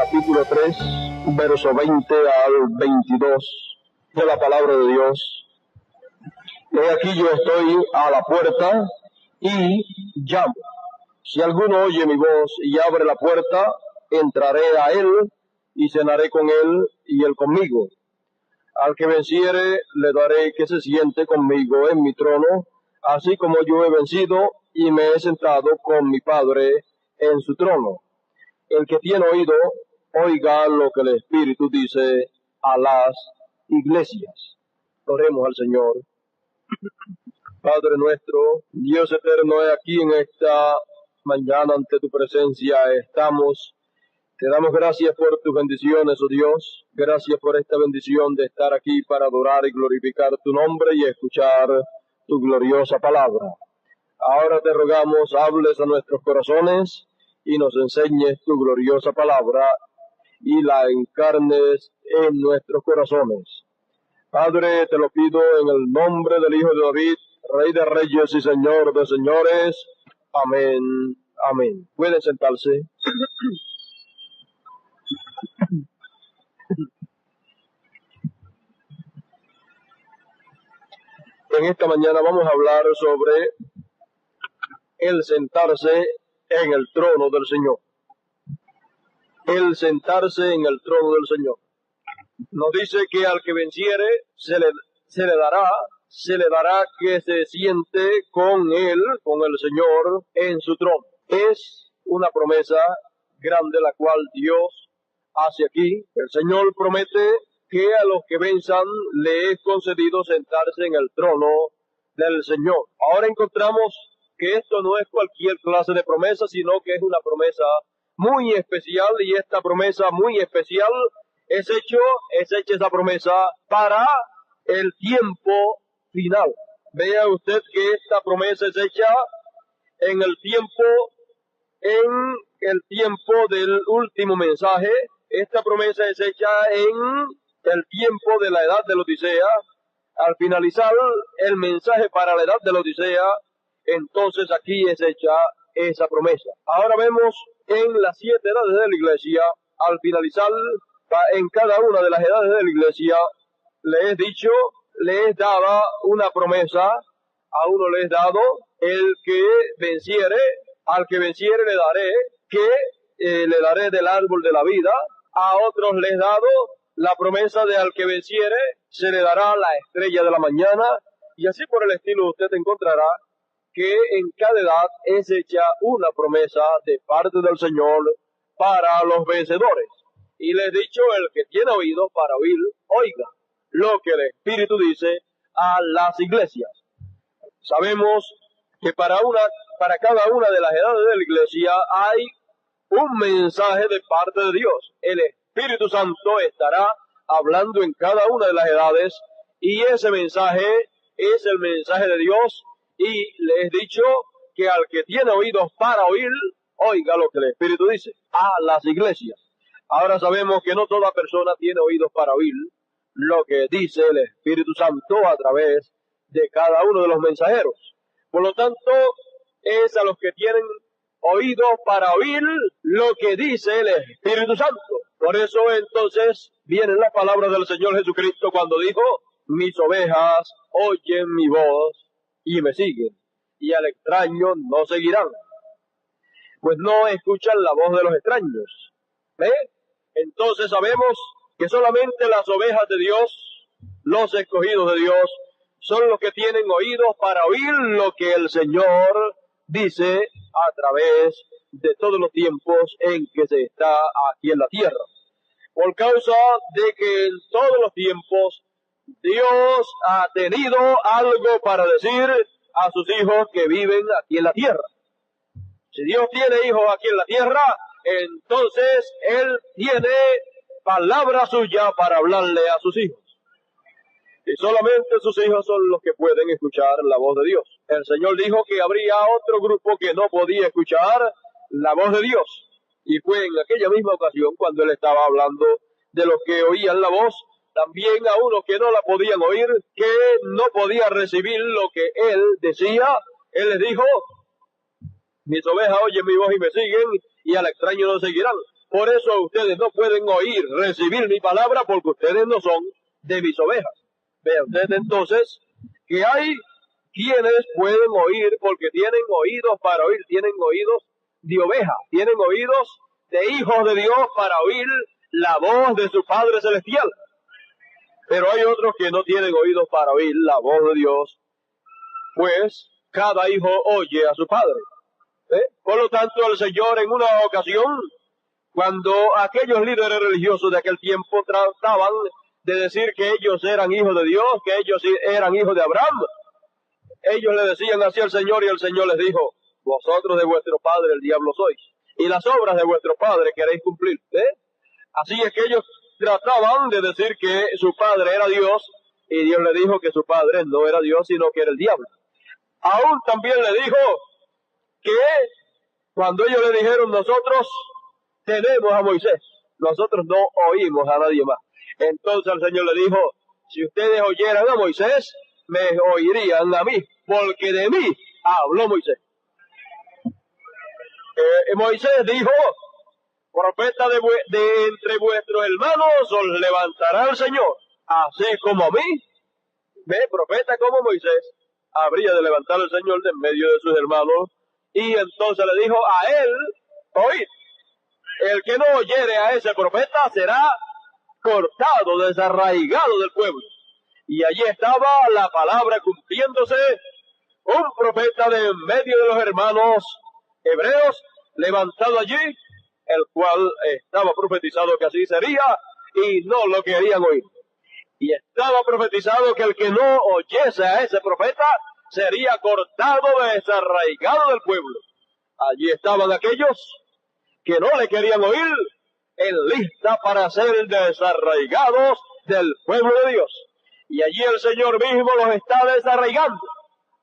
capítulo 3, verso 20 al 22 de la palabra de Dios. He aquí yo estoy a la puerta y llamo. Si alguno oye mi voz y abre la puerta, entraré a él y cenaré con él y él conmigo. Al que venciere, le daré que se siente conmigo en mi trono, así como yo he vencido y me he sentado con mi Padre en su trono. El que tiene oído, oiga lo que el Espíritu dice a las iglesias. Oremos al Señor. Padre nuestro, Dios eterno, he aquí en esta mañana ante tu presencia estamos. Te damos gracias por tus bendiciones, oh Dios. Gracias por esta bendición de estar aquí para adorar y glorificar tu nombre y escuchar tu gloriosa palabra. Ahora te rogamos, hables a nuestros corazones y nos enseñes tu gloriosa palabra y la encarnes en nuestros corazones. Padre, te lo pido en el nombre del Hijo de David, Rey de Reyes y Señor de Señores. Amén. Amén. Pueden sentarse. En esta mañana vamos a hablar sobre el sentarse en el trono del Señor. El sentarse en el trono del Señor. Nos dice que al que venciere se le dará que se siente con él, con el Señor, en su trono. Es una promesa grande la cual Dios hace aquí. El Señor promete que a los que venzan le es concedido sentarse en el trono del Señor. Ahora encontramos que esto no es cualquier clase de promesa, sino que es una promesa muy especial, y esta promesa muy especial es hecha esa promesa para el tiempo final. Vea usted que esta promesa es hecha en el tiempo del último mensaje. Esta promesa es hecha en el tiempo de la edad de la Odisea. Al finalizar el mensaje para la edad de la Odisea, entonces aquí es hecha esa promesa. Ahora vemos en las 7 edades de la iglesia, al finalizar en cada una de las edades de la iglesia, le es dada una promesa. A uno le es dado el que venciere, al que venciere le daré del árbol de la vida. A otros les he dado la promesa de al que venciere se le dará la estrella de la mañana, y así por el estilo usted encontrará que en cada edad es hecha una promesa de parte del Señor para los vencedores. Y les he dicho, el que tiene oído para oír, oiga lo que el Espíritu dice a las iglesias. Sabemos que para cada una de las edades de la iglesia hay un mensaje de parte de Dios. El Espíritu Santo estará hablando en cada una de las edades, y ese mensaje es el mensaje de Dios. Y le he dicho que al que tiene oídos para oír, oiga lo que el Espíritu dice a las iglesias. Ahora sabemos que no toda persona tiene oídos para oír lo que dice el Espíritu Santo a través de cada uno de los mensajeros. Por lo tanto, es a los que tienen oídos para oír lo que dice el Espíritu Santo. Por eso entonces vienen las palabras del Señor Jesucristo cuando dijo: mis ovejas oyen mi voz y me siguen, y al extraño no seguirán, pues no escuchan la voz de los extraños. ¿Ve? Entonces sabemos que solamente las ovejas de Dios, los escogidos de Dios, son los que tienen oídos para oír lo que el Señor dice a través de todos los tiempos en que se está aquí en la tierra. Por causa de que en todos los tiempos Dios ha tenido algo para decir a sus hijos que viven aquí en la tierra. Si Dios tiene hijos aquí en la tierra, entonces Él tiene palabra suya para hablarle a sus hijos. Y solamente sus hijos son los que pueden escuchar la voz de Dios. El Señor dijo que habría otro grupo que no podía escuchar la voz de Dios. Y fue en aquella misma ocasión cuando Él estaba hablando de los que oían la voz, también a unos que no la podían oír, que no podían recibir lo que Él decía. Él les dijo: mis ovejas oyen mi voz y me siguen, y al extraño no seguirán, Por eso ustedes no pueden oír, recibir mi palabra, porque ustedes no son de mis ovejas. Vean ustedes entonces que hay quienes pueden oír porque tienen oídos para oír, tienen oídos de oveja, tienen oídos de hijos de Dios para oír la voz de su Padre Celestial. Pero hay otros que no tienen oídos para oír la voz de Dios, pues cada hijo oye a su padre. Por lo tanto, el Señor en una ocasión, cuando aquellos líderes religiosos de aquel tiempo trataban de decir que ellos eran hijos de Dios, que ellos eran hijos de Abraham, ellos le decían así al Señor, y el Señor les dijo: vosotros de vuestro padre el diablo sois, y las obras de vuestro padre queréis cumplir. Así es que ellos trataban de decir que su padre era Dios, y Dios le dijo que su padre no era Dios, sino que era el diablo. Aún también le dijo que cuando ellos le dijeron: nosotros tenemos a Moisés, nosotros no oímos a nadie más. Entonces el Señor le dijo: si ustedes oyeran a Moisés, me oirían a mí, porque de mí habló Moisés. Moisés dijo: profeta de entre vuestros hermanos os levantará el Señor, así como a mí. Profeta como Moisés habría de levantar el Señor de en medio de sus hermanos. Y entonces le dijo a él: oíd, el que no oyere a ese profeta será cortado, desarraigado del pueblo. Y allí estaba la palabra cumpliéndose, un profeta de en medio de los hermanos hebreos levantado allí, el cual estaba profetizado que así sería, y no lo querían oír. Y estaba profetizado que el que no oyese a ese profeta sería cortado, desarraigado del pueblo. Allí estaban aquellos que no le querían oír, en lista para ser desarraigados del pueblo de Dios. Y allí el Señor mismo los está desarraigando.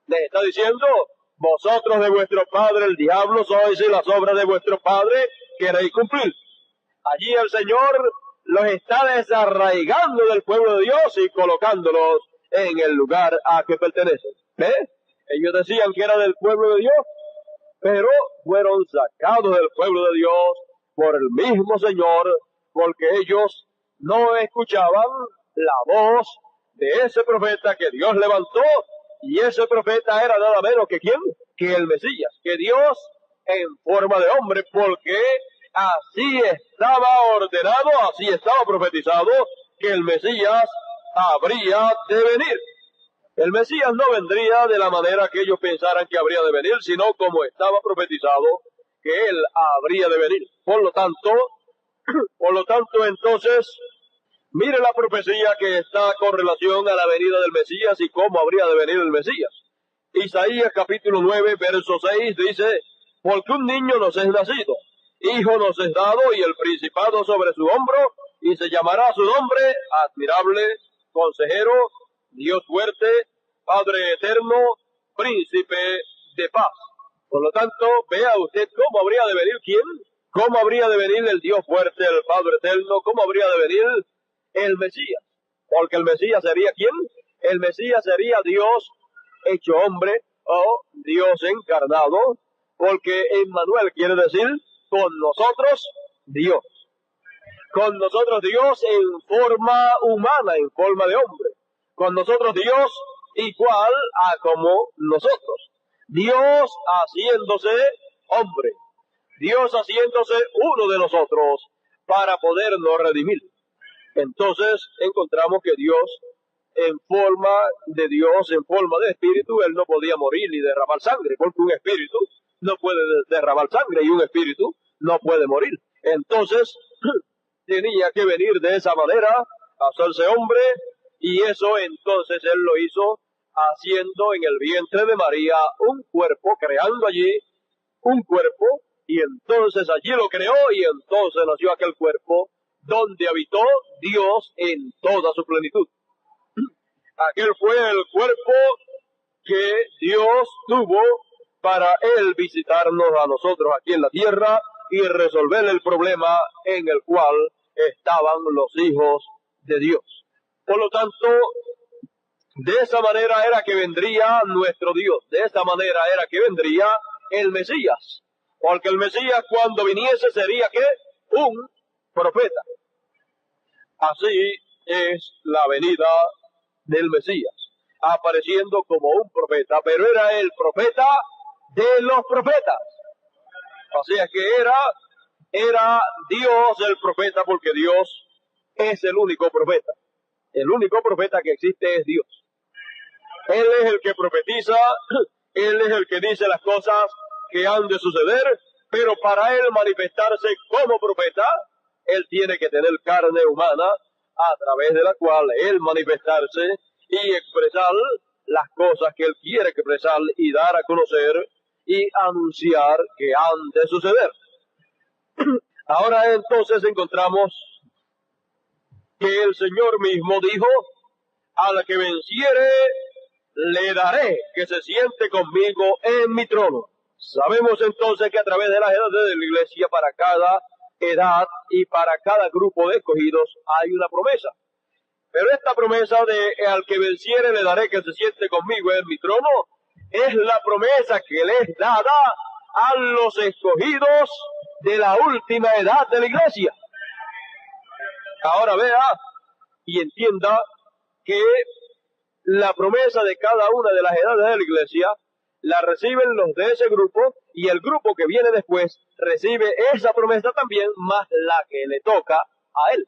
Les está diciendo: vosotros de vuestro padre el diablo sois, y las obras de vuestro padre queréis cumplir. Allí el Señor los está desarraigando del pueblo de Dios y colocándolos en el lugar a que pertenecen. Ellos decían que era del pueblo de Dios, pero fueron sacados del pueblo de Dios por el mismo Señor, porque ellos no escuchaban la voz de ese profeta que Dios levantó, y ese profeta era nada menos que ¿quién? Que el Mesías, que Dios en forma de hombre, porque así estaba ordenado, así estaba profetizado, que el Mesías habría de venir. El Mesías no vendría de la manera que ellos pensaran que habría de venir, sino como estaba profetizado, que él habría de venir. Por lo tanto, entonces, mire la profecía que está con relación a la venida del Mesías y cómo habría de venir el Mesías. Isaías capítulo 9, verso 6 dice: porque un niño nos es nacido, hijo nos es dado, y el principado sobre su hombro, y se llamará su nombre admirable, consejero, Dios fuerte, Padre eterno, príncipe de paz. Por lo tanto, vea usted cómo habría de venir ¿quién? ¿Cómo habría de venir el Dios fuerte, el Padre eterno? ¿Cómo habría de venir el Mesías? Porque el Mesías sería ¿quién? El Mesías sería Dios hecho hombre, o Dios encarnado, porque Emmanuel quiere decir con nosotros Dios. Con nosotros Dios en forma humana, en forma de hombre. Con nosotros Dios igual a como nosotros. Dios haciéndose hombre. Dios haciéndose uno de nosotros para podernos redimir. Entonces encontramos que Dios, en forma de Dios, en forma de espíritu, él no podía morir ni derramar sangre, porque un espíritu no puede derramar sangre y un espíritu no puede morir. Entonces tenía que venir de esa manera, hacerse hombre, y eso entonces él lo hizo haciendo en el vientre de María un cuerpo, creando allí un cuerpo, y entonces allí lo creó, y entonces nació aquel cuerpo donde habitó Dios en toda su plenitud. Aquel fue el cuerpo que Dios tuvo para él visitarnos a nosotros aquí en la tierra y resolver el problema en el cual estaban los hijos de Dios. Por lo tanto, de esa manera era que vendría nuestro Dios, de esa manera era que vendría el Mesías, porque el Mesías cuando viniese sería ¿qué? un profeta. Así es la venida del Mesías, apareciendo como un profeta, pero era el profeta de los profetas. O sea que era Dios el profeta, porque Dios es el único profeta. El único profeta que existe es Dios. Él es el que profetiza, Él es el que dice las cosas que han de suceder, pero para Él manifestarse como profeta, Él tiene que tener carne humana a través de la cual Él manifestarse y expresar las cosas que Él quiere expresar y dar a conocer y anunciar que han de suceder. Ahora entonces encontramos que el Señor mismo dijo: al que venciere, le daré que se siente conmigo en mi trono. Sabemos entonces que a través de las edades de la iglesia, para cada edad y para cada grupo de escogidos, hay una promesa. Pero esta promesa de al que venciere le daré que se siente conmigo en mi trono, es la promesa que le es dada a los escogidos de la última edad de la iglesia. Ahora vea y entienda que la promesa de cada una de las edades de la iglesia la reciben los de ese grupo, y el grupo que viene después recibe esa promesa también, más la que le toca a él.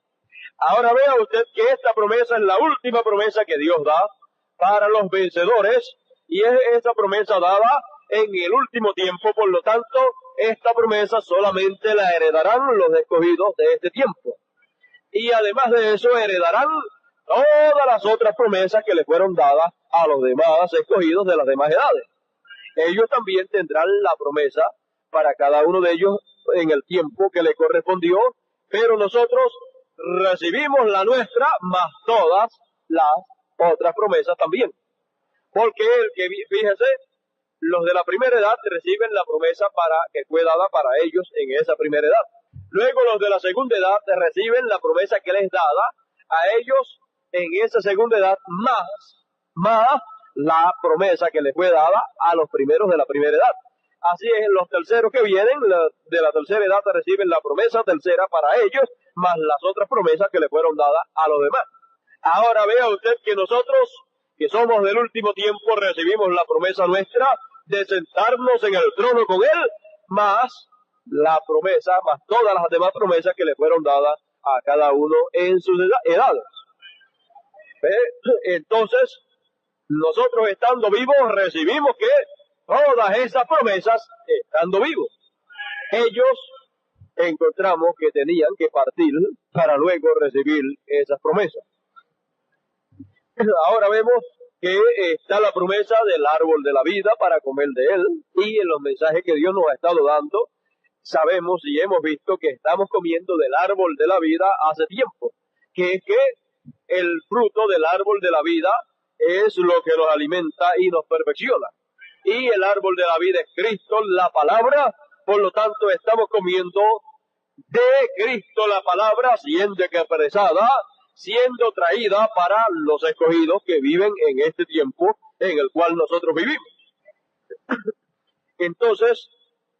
Ahora vea usted que esta promesa es la última promesa que Dios da para los vencedores, y es esa promesa dada en el último tiempo. Por lo tanto, esta promesa solamente la heredarán los escogidos de este tiempo. Y además de eso, heredarán todas las otras promesas que le fueron dadas a los demás escogidos de las demás edades. Ellos también tendrán la promesa para cada uno de ellos en el tiempo que le correspondió, pero nosotros recibimos la nuestra más todas las otras promesas también. Porque fíjese, los de la primera edad reciben la promesa que fue dada para ellos en esa primera edad. Luego los de la segunda edad reciben la promesa que les es dada a ellos en esa segunda edad, más la promesa que les fue dada a los primeros de la primera edad. Así es, los terceros que vienen de la tercera edad reciben la promesa tercera para ellos, más las otras promesas que le fueron dadas a los demás. Ahora vea usted que nosotros, que somos del último tiempo, recibimos la promesa nuestra de sentarnos en el trono con Él, más la promesa, más todas las demás promesas que le fueron dadas a cada uno en sus edades. Entonces, nosotros estando vivos recibimos que todas esas promesas estando vivos. Ellos encontramos que tenían que partir para luego recibir esas promesas. Ahora vemos que está la promesa del árbol de la vida para comer de él, y en los mensajes que Dios nos ha estado dando, sabemos y hemos visto que estamos comiendo del árbol de la vida hace tiempo, que es que el fruto del árbol de la vida es lo que nos alimenta y nos perfecciona. Y el árbol de la vida es Cristo, la palabra. Por lo tanto, estamos comiendo de Cristo la palabra, siendo expresada, siendo traída para los escogidos que viven en este tiempo en el cual nosotros vivimos. Entonces,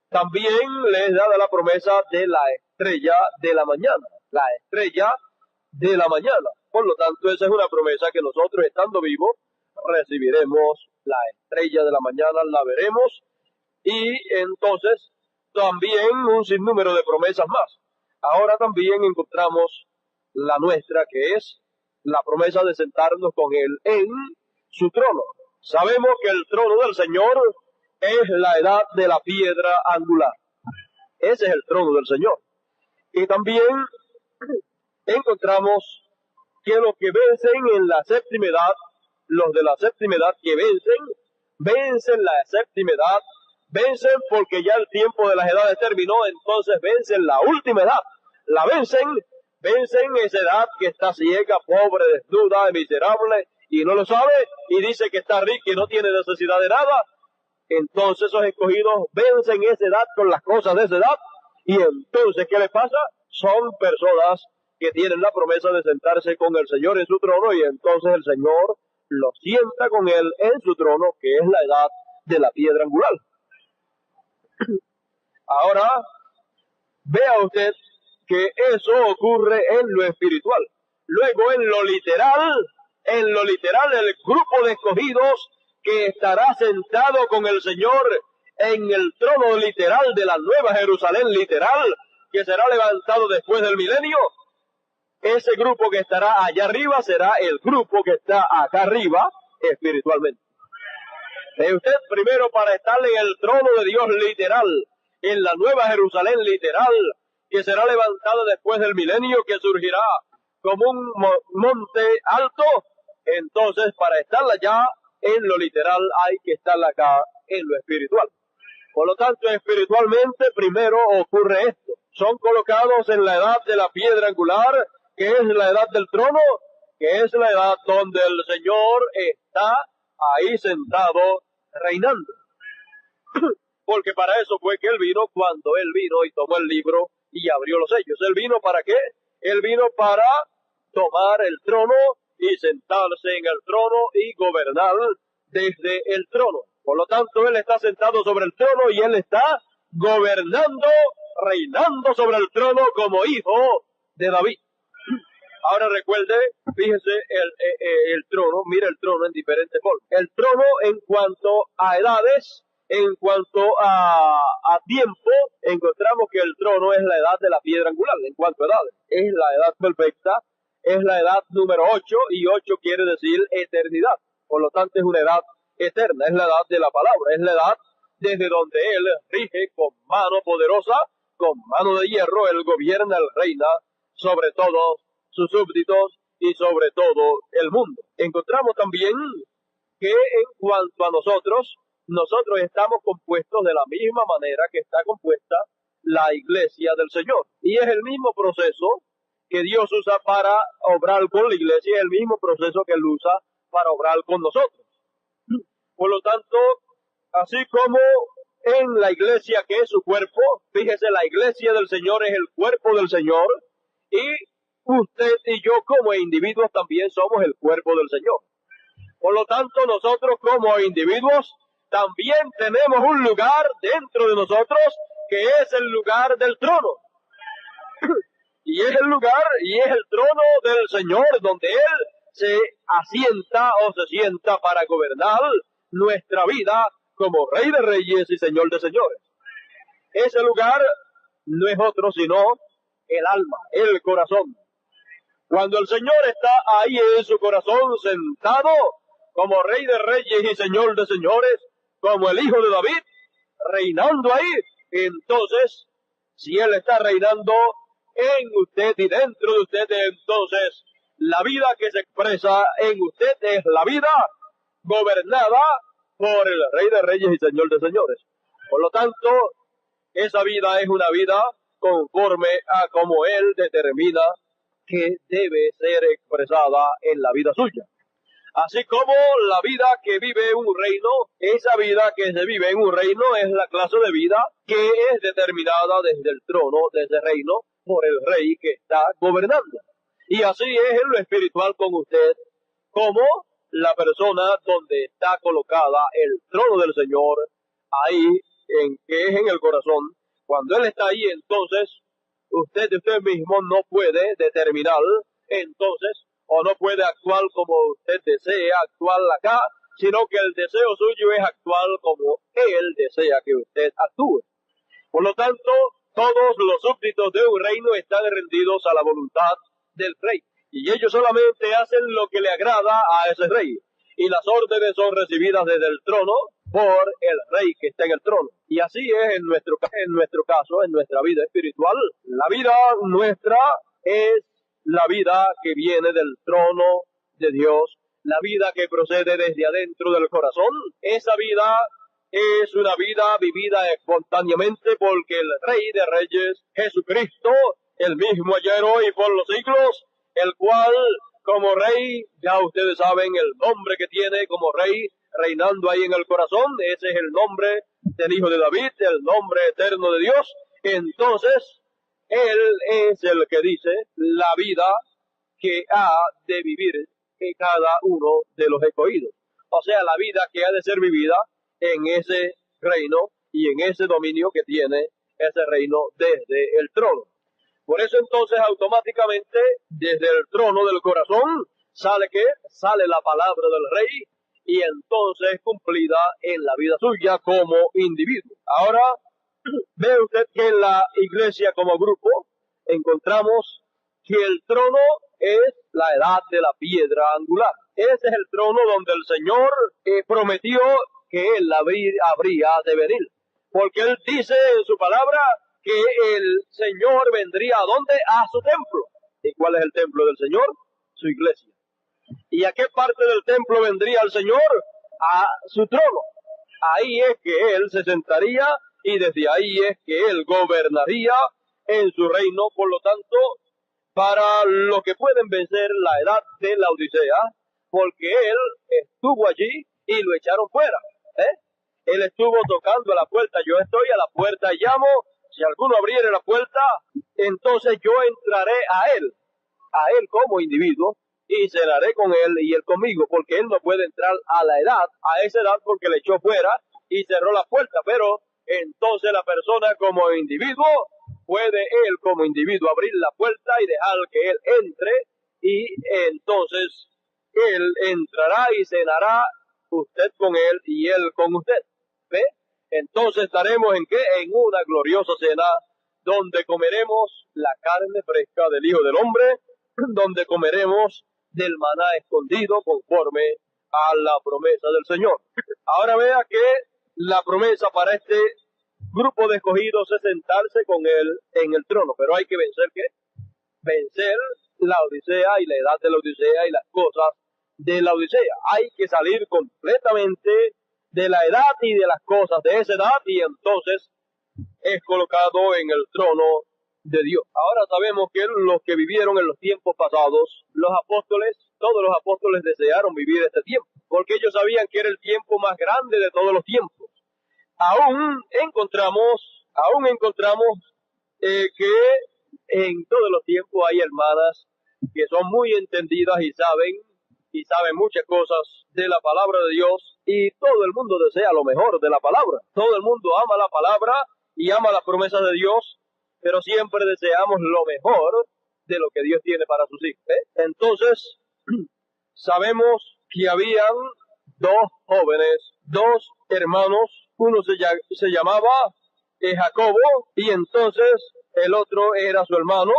también les da la promesa de la estrella de la mañana. La estrella de la mañana. Por lo tanto, esa es una promesa que nosotros, estando vivos, recibiremos la estrella de la mañana, la veremos, y entonces también un sinnúmero de promesas más. Ahora también encontramos la nuestra, que es la promesa de sentarnos con Él en su trono. Sabemos que el trono del Señor es la edad de la piedra angular. Ese es el trono del Señor. Y también encontramos que los que vencen en la séptima edad, los de la séptima edad que vencen la séptima edad, vencen porque ya el tiempo de las edades terminó, entonces vencen la última edad. La vencen esa edad que está ciega, pobre, desnuda, miserable, y no lo sabe, y dice que está rica y no tiene necesidad de nada. Entonces esos escogidos vencen esa edad con las cosas de esa edad, y entonces, ¿qué les pasa? Son personas que tienen la promesa de sentarse con el Señor en su trono, y entonces el Señor los sienta con Él en su trono, que es la edad de la piedra angular. Ahora, vea usted que eso ocurre en lo espiritual. Luego en lo literal, el grupo de escogidos que estará sentado con el Señor en el trono literal de la Nueva Jerusalén literal, que será levantado después del milenio, ese grupo que estará allá arriba será el grupo que está acá arriba espiritualmente. Usted primero, para estar en el trono de Dios literal, en la Nueva Jerusalén literal, que será levantada después del milenio, que surgirá como un monte alto, entonces para estar allá en lo literal hay que estar acá en lo espiritual. Por lo tanto, espiritualmente primero ocurre esto. Son colocados en la edad de la piedra angular, que es la edad del trono, que es la edad donde el Señor está ahí sentado reinando. Porque para eso fue que Él vino, cuando Él vino y tomó el libro y abrió los sellos. ¿Él vino para qué? Él vino para tomar el trono y sentarse en el trono y gobernar desde el trono. Por lo tanto, Él está sentado sobre el trono y Él está gobernando, reinando sobre el trono como hijo de David. Ahora recuerde, fíjese el trono, mire el trono en diferentes formas. El trono en cuanto a edades, en cuanto a tiempo, encontramos que el trono es la edad de la piedra angular, en cuanto a edades. Es la edad perfecta, es la edad número 8, y 8 quiere decir eternidad. Por lo tanto, es una edad eterna, es la edad de la palabra, es la edad desde donde Él rige con mano poderosa, con mano de hierro. Él gobierna, Él reina sobre todos sus súbditos y sobre todo el mundo. Encontramos también que en cuanto a nosotros estamos compuestos de la misma manera que está compuesta la iglesia del Señor. Y es el mismo proceso que Dios usa para obrar con la iglesia, es el mismo proceso que Él usa para obrar con nosotros. Por lo tanto, así como en la iglesia que es su cuerpo, fíjese, la iglesia del Señor es el cuerpo del Señor, y usted y yo como individuos también somos el cuerpo del Señor. Por lo tanto, nosotros como individuos también tenemos un lugar dentro de nosotros que es el lugar del trono. Y es el lugar y es el trono del Señor donde Él se asienta o se sienta para gobernar nuestra vida como Rey de Reyes y Señor de Señores. Ese lugar no es otro sino el alma, el corazón. Cuando el Señor está ahí en su corazón sentado como Rey de Reyes y Señor de Señores, como el Hijo de David, reinando ahí, entonces, si Él está reinando en usted y dentro de usted, entonces la vida que se expresa en usted es la vida gobernada por el Rey de Reyes y Señor de Señores. Por lo tanto, esa vida es una vida conforme a como Él determina que debe ser expresada en la vida suya. Así como la vida que vive un reino, esa vida que se vive en un reino es la clase de vida que es determinada desde el trono, desde el reino, por el Rey que está gobernando. Y así es en lo espiritual con usted, como la persona donde está colocada el trono del Señor, ahí, que es en el corazón. Cuando Él está ahí, entonces, usted mismo no puede determinar, entonces, o no puede actuar como usted desea actuar acá, sino que el deseo suyo es actuar como Él desea que usted actúe. Por lo tanto, todos los súbditos de un reino están rendidos a la voluntad del Rey, y ellos solamente hacen lo que le agrada a ese Rey, y las órdenes son recibidas desde el trono por el Rey que está en el trono. Y así es en nuestro caso, en nuestra vida espiritual. La vida nuestra es la vida que viene del trono de Dios, la vida que procede desde adentro del corazón. Esa vida es una vida vivida espontáneamente porque el Rey de Reyes, Jesucristo, el mismo ayer, hoy y por los siglos, el cual como Rey, ya ustedes saben el nombre que tiene como Rey, reinando ahí en el corazón, ese es el nombre del Hijo de David, el nombre eterno de Dios. Entonces, Él es el que dice la vida que ha de vivir cada uno de los escogidos. O sea, la vida que ha de ser vivida en ese reino y en ese dominio que tiene ese reino desde el trono. Por eso entonces automáticamente desde el trono del corazón sale ¿qué? Sale la palabra del rey y entonces es cumplida en la vida suya como individuo. Ahora ve usted que en la iglesia como grupo encontramos que el trono es la edad de la piedra angular. Ese es el trono donde el Señor prometió que Él habría de venir. Porque Él dice en su palabra que el Señor vendría ¿a dónde? A su templo. ¿Y cuál es el templo del Señor? Su iglesia. ¿Y a qué parte del templo vendría el Señor? A su trono. Ahí es que Él se sentaría y desde ahí es que Él gobernaría en su reino. Por lo tanto, para los que pueden vencer la edad de la Odisea, porque Él estuvo allí y lo echaron fuera. Él estuvo tocando a la puerta. Yo estoy a la puerta y llamo. Si alguno abriere la puerta, entonces yo entraré a Él como individuo, y cenaré con Él y Él conmigo, porque Él no puede entrar a esa edad porque le echó fuera y cerró la puerta, pero entonces la persona como individuo, puede Él como individuo abrir la puerta y dejar que Él entre, y entonces Él entrará y cenará usted con Él y Él con usted. ¿Ve? Entonces estaremos ¿en qué? En una gloriosa cena donde comeremos la carne fresca del Hijo del Hombre, donde comeremos del maná escondido conforme a la promesa del Señor. Ahora vea que la promesa para este grupo de escogidos es sentarse con Él en el trono, pero hay que vencer ¿qué? Vencer la Odisea y la edad de la Odisea y las cosas de la Odisea. Hay que salir completamente de la edad y de las cosas de esa edad y entonces es colocado en el trono de Dios. Ahora sabemos que los que vivieron en los tiempos pasados, los apóstoles, todos los apóstoles desearon vivir este tiempo, porque ellos sabían que era el tiempo más grande de todos los tiempos. Aún encontramos que en todos los tiempos hay hermanas que son muy entendidas y saben muchas cosas de la palabra de Dios, y todo el mundo desea lo mejor de la palabra. Todo el mundo ama la palabra y ama las promesas de Dios, pero siempre deseamos lo mejor de lo que Dios tiene para sus hijos. Entonces, sabemos que habían dos jóvenes, dos hermanos. Uno se llamaba Jacobo, y entonces el otro era su hermano,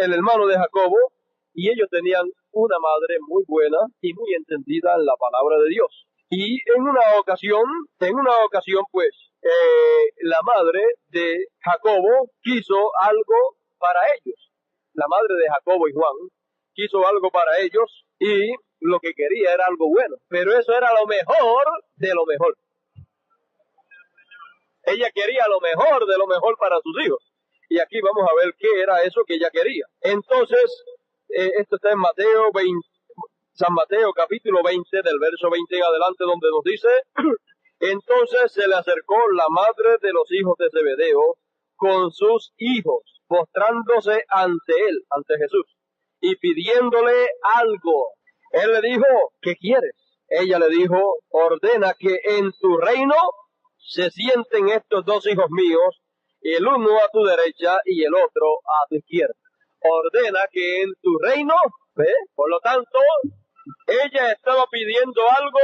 el hermano de Jacobo, y ellos tenían una madre muy buena y muy entendida en la palabra de Dios. Y en una ocasión, pues, la madre de Jacobo quiso algo para ellos. La madre de Jacobo y Juan quiso algo para ellos y lo que quería era algo bueno, pero eso era lo mejor de lo mejor. Ella quería lo mejor de lo mejor para sus hijos. Y aquí vamos a ver qué era eso que ella quería. Entonces, esto está en San Mateo capítulo 20, del verso 20 en adelante, donde nos dice: entonces se le acercó la madre de los hijos de Zebedeo con sus hijos, postrándose ante él, ante Jesús, y pidiéndole algo. Él le dijo: ¿qué quieres? Ella le dijo: ordena que en tu reino se sienten estos dos hijos míos, el uno a tu derecha y el otro a tu izquierda. Ordena que en tu reino, ¿ve? Por lo tanto, ella estaba pidiendo algo,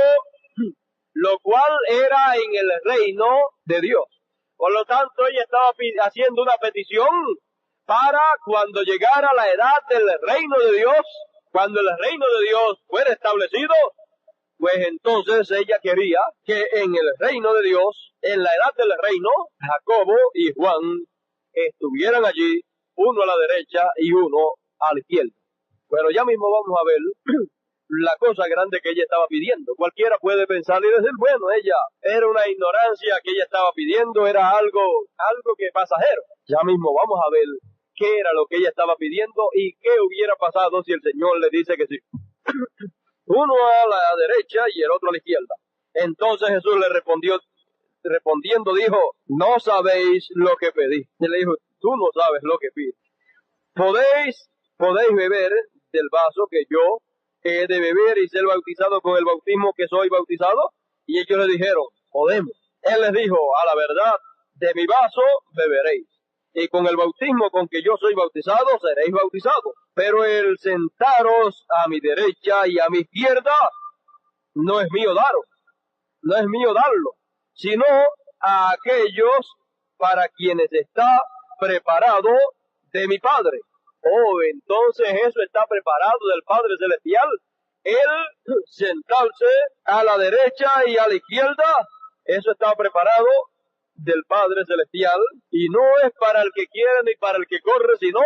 lo cual era en el reino de Dios. Por lo tanto, ella estaba haciendo una petición para cuando llegara la edad del reino de Dios, cuando el reino de Dios fuera establecido, pues entonces ella quería que en el reino de Dios, en la edad del reino, Jacobo y Juan estuvieran allí, uno a la derecha y uno a la izquierda. Pero ya mismo vamos a ver la cosa grande que ella estaba pidiendo. Cualquiera puede pensar y decir: bueno, ella era una ignorancia que ella estaba pidiendo, era algo que pasajero. Ya mismo vamos a ver qué era lo que ella estaba pidiendo y qué hubiera pasado si el Señor le dice que sí. Uno a la derecha y el otro a la izquierda. Entonces Jesús le respondiendo dijo: no sabéis lo que pedís. Y le dijo: tú no sabes lo que pides. ¿Podéis beber del vaso que yo he de beber y ser bautizado con el bautismo que soy bautizado? Y ellos le dijeron: podemos. Él les dijo: a la verdad, de mi vaso beberéis, y con el bautismo con que yo soy bautizado, seréis bautizados. Pero el sentaros a mi derecha y a mi izquierda, no es mío daros, no es mío darlo, sino a aquellos para quienes está preparado de mi Padre. Oh, entonces eso está preparado del Padre Celestial. El sentarse a la derecha y a la izquierda, eso está preparado del Padre Celestial, y no es para el que quiere ni para el que corre, sino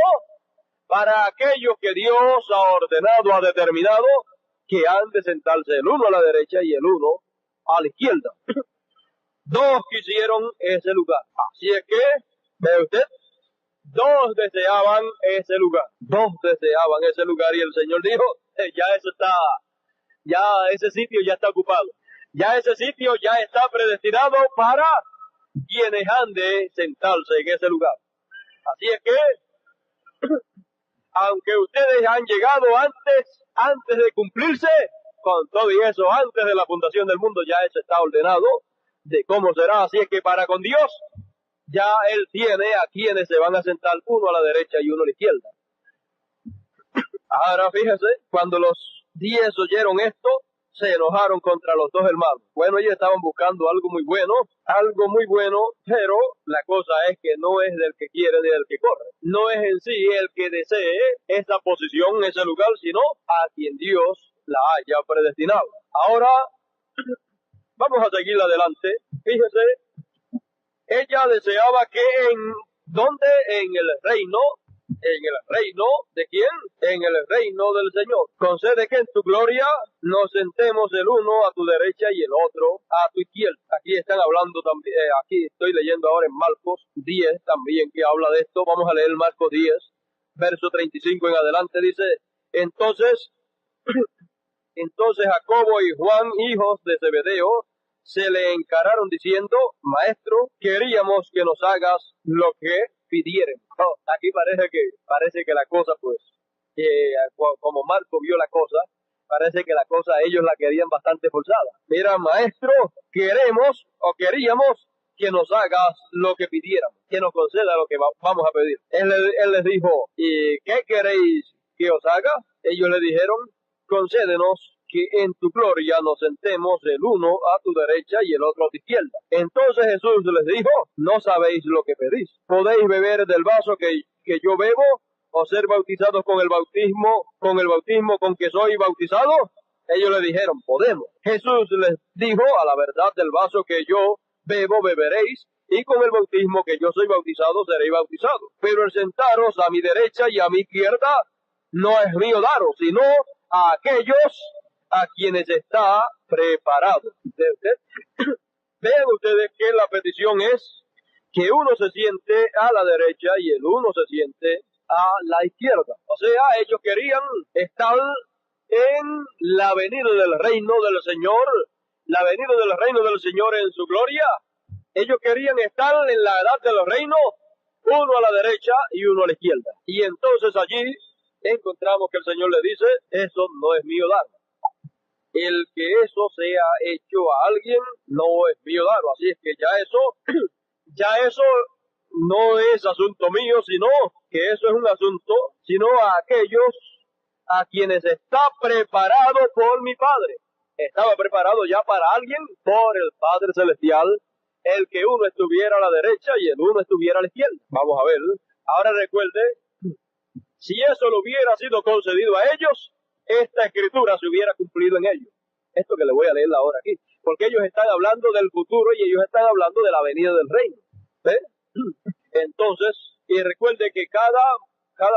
para aquellos que Dios ha ordenado, ha determinado, que han de sentarse el uno a la derecha y el uno a la izquierda. Dos quisieron ese lugar. Así es que, ve usted, dos deseaban ese lugar. Dos deseaban ese lugar y el Señor dijo, ya eso está, ya ese sitio ya está ocupado. Ya ese sitio ya está predestinado para quienes han de sentarse en ese lugar. Así es que, aunque ustedes han llegado antes de cumplirse, con todo y eso, antes de la fundación del mundo, ya eso está ordenado de cómo será. Así es que para con Dios, ya Él tiene a quienes se van a sentar uno a la derecha y uno a la izquierda. Ahora fíjese, cuando los 10 oyeron esto, se enojaron contra los dos hermanos. Bueno, ellos estaban buscando algo muy bueno, pero la cosa es que no es del que quiere ni del que corre. No es en sí el que desee esa posición, ese lugar, sino a quien Dios la haya predestinado. Ahora, vamos a seguir adelante. Fíjese, ella deseaba que ¿dónde? ¿En el reino de quién? En el reino del Señor. Concede que en tu gloria nos sentemos el uno a tu derecha y el otro a tu izquierda. Aquí están hablando también, aquí estoy leyendo ahora en Marcos 10 también que habla de esto. Vamos a leer Marcos 10, verso 35 en adelante. Dice, entonces Jacobo y Juan, hijos de Zebedeo, se le encararon diciendo, Maestro, queríamos que nos hagas lo que pidieren. Oh, aquí parece que la cosa, pues, como Marco vio la cosa, parece que la cosa ellos la querían bastante forzada. Mira, Maestro, queríamos que nos hagas lo que pidiéramos, que nos conceda lo que vamos a pedir. Él les dijo, ¿y qué queréis que os haga? Ellos le dijeron, concédenos que en tu gloria nos sentemos el uno a tu derecha y el otro a tu izquierda. Entonces Jesús les dijo, no sabéis lo que pedís. ¿Podéis beber del vaso que yo bebo o ser bautizados con el bautismo con que soy bautizado? Ellos le dijeron, podemos. Jesús les dijo, a la verdad del vaso que yo bebo beberéis, y con el bautismo que yo soy bautizado seréis bautizados. Pero el sentaros a mi derecha y a mi izquierda no es mío daros, sino a aquellos a quienes está preparado. Vean ustedes que la petición es que uno se siente a la derecha y el uno se siente a la izquierda. O sea, ellos querían estar en la venida del reino del Señor, la venida del reino del Señor en su gloria. Ellos querían estar en la edad del reino, uno a la derecha y uno a la izquierda. Y entonces allí encontramos que el Señor le dice, eso no es mío dar. El que eso sea hecho a alguien no es mío darlo. Así es que ya eso no es asunto mío, sino que eso es un asunto, sino a aquellos a quienes está preparado por mi Padre. Estaba preparado ya para alguien por el Padre Celestial, el que uno estuviera a la derecha y el uno estuviera a la izquierda. Vamos a ver. Ahora recuerde, si eso lo hubiera sido concedido a ellos, esta escritura se hubiera cumplido en ellos. Esto que le voy a leer ahora aquí. Porque ellos están hablando del futuro y ellos están hablando de la venida del reino. ¿Ve? Entonces, y recuerde que cada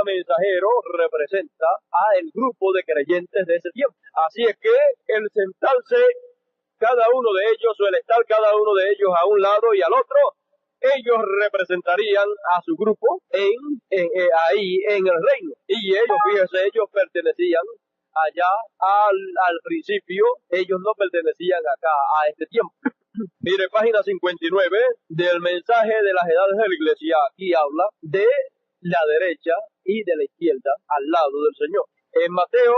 mensajero representa a el grupo de creyentes de ese tiempo. Así es que el sentarse cada uno de ellos o el estar cada uno de ellos a un lado y al otro, ellos representarían a su grupo ahí en el reino. Y ellos, fíjense, ellos pertenecían allá al principio, ellos no pertenecían acá a este tiempo. Mire, página 59 del mensaje de las edades de la iglesia, aquí habla de la derecha y de la izquierda al lado del Señor. En Mateo,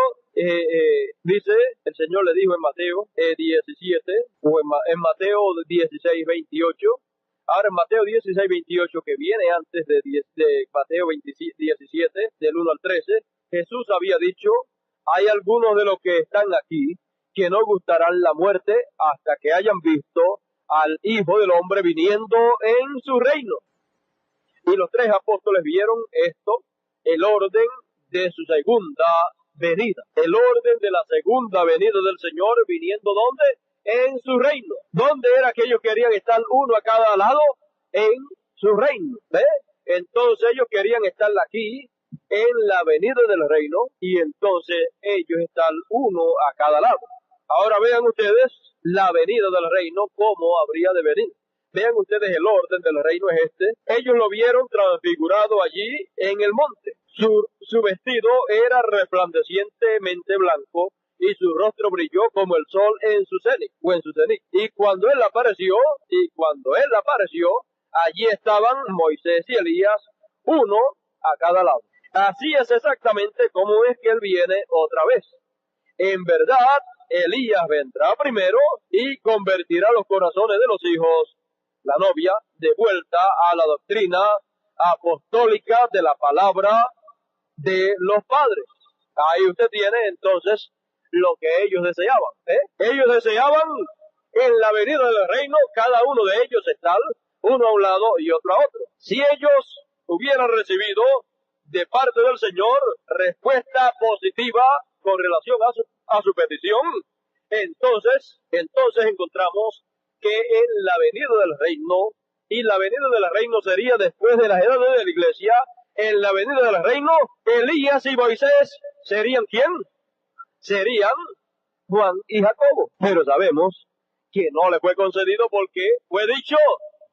dice, el Señor le dijo en Mateo 17, o en Mateo 16, 28, Ahora en Mateo 16:28, que viene antes de Mateo 17, del 1 al 13, Jesús había dicho, hay algunos de los que están aquí que no gustarán la muerte hasta que hayan visto al Hijo del Hombre viniendo en su reino. Y los tres apóstoles vieron esto, el orden de su segunda venida. El orden de la segunda venida del Señor viniendo ¿dónde? En su reino. ¿Dónde era que ellos querían estar uno a cada lado? En su reino. ¿Ve? Entonces ellos querían estar aquí en la venida del reino y entonces ellos están uno a cada lado. Ahora vean ustedes la venida del reino, cómo habría de venir. Vean ustedes el orden del reino es este. Ellos lo vieron transfigurado allí en el monte. Su vestido era resplandecientemente blanco y su rostro brilló como el sol en su cenit, Y cuando él apareció, allí estaban Moisés y Elías, uno a cada lado. Así es exactamente como es que él viene otra vez. En verdad, Elías vendrá primero y convertirá los corazones de los hijos, la novia, de vuelta a la doctrina apostólica de la palabra de los padres. Ahí usted tiene entonces lo que ellos deseaban. Ellos deseaban en la venida del reino, cada uno de ellos estar uno a un lado y otro a otro. Si ellos hubieran recibido de parte del Señor respuesta positiva con relación a su petición, entonces encontramos que en la venida del reino, y la venida del reino sería después de las edades de la iglesia, en la venida del reino, Elías y Moisés serían ¿quién? Serían Juan y Jacobo. Pero sabemos que no le fue concedido porque fue dicho,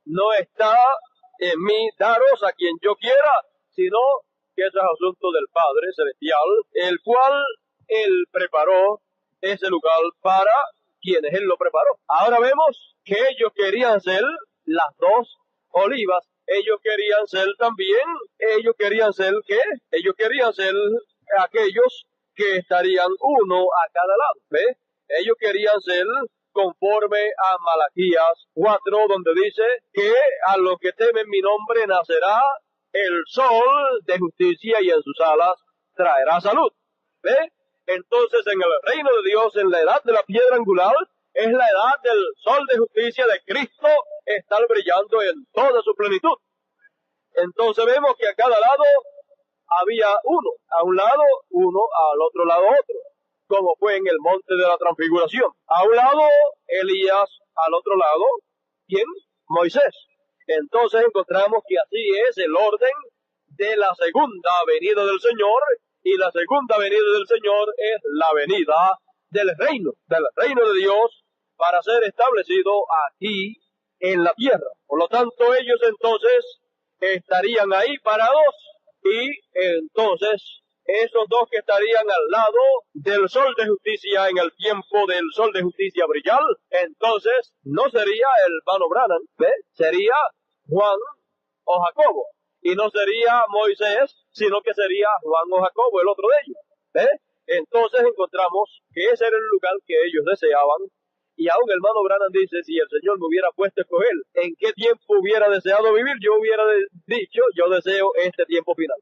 no está en mí daros a quien yo quiera, sino que eso es asunto del Padre Celestial, el cual él preparó ese lugar para quienes él lo preparó. Ahora vemos que ellos querían ser las dos olivas. Ellos querían ser ¿qué? Ellos querían ser aquellos que estarían uno a cada lado, ¿ve? Ellos querían ser conforme a Malaquías 4, donde dice que a los que temen mi nombre nacerá el sol de justicia y en sus alas traerá salud. ¿Ve? Entonces en el reino de Dios, en la edad de la piedra angular, es la edad del sol de justicia de Cristo estar brillando en toda su plenitud. Entonces vemos que a cada lado había uno, a un lado uno, al otro lado otro, como fue en el monte de la transfiguración. A un lado Elías, al otro lado, ¿quién? Moisés. Entonces encontramos que así es el orden de la segunda venida del Señor, y la segunda venida del Señor es la venida del reino de Dios, para ser establecido aquí en la tierra. Por lo tanto, ellos entonces estarían ahí parados, y entonces esos dos que estarían al lado del sol de justicia en el tiempo del sol de justicia brillar, entonces no sería el hermano Branham, ¿ve? Sería Juan o Jacobo, y no sería Moisés, sino que sería Juan o Jacobo, el otro de ellos, ¿ve? Entonces encontramos que ese era el lugar que ellos deseaban. Y aún el hermano Branham dice, si el Señor me hubiera puesto a escoger en qué tiempo hubiera deseado vivir, yo hubiera dicho, yo deseo este tiempo final.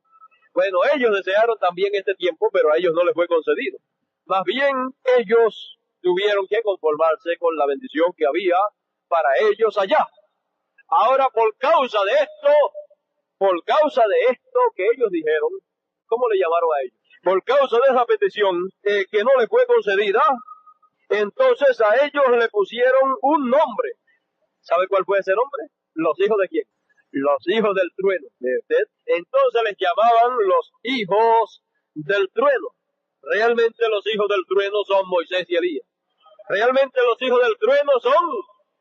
Bueno, ellos desearon también este tiempo, pero a ellos no les fue concedido. Más bien, ellos tuvieron que conformarse con la bendición que había para ellos allá. Ahora, por causa de esto que ellos dijeron, ¿cómo le llamaron a ellos? Por causa de esa petición que no les fue concedida, entonces a ellos le pusieron un nombre. ¿Sabe cuál fue ese nombre? ¿Los hijos de quién? Los hijos del trueno. Entonces les llamaban los hijos del trueno. Realmente los hijos del trueno son Moisés y Elías. Realmente los hijos del trueno son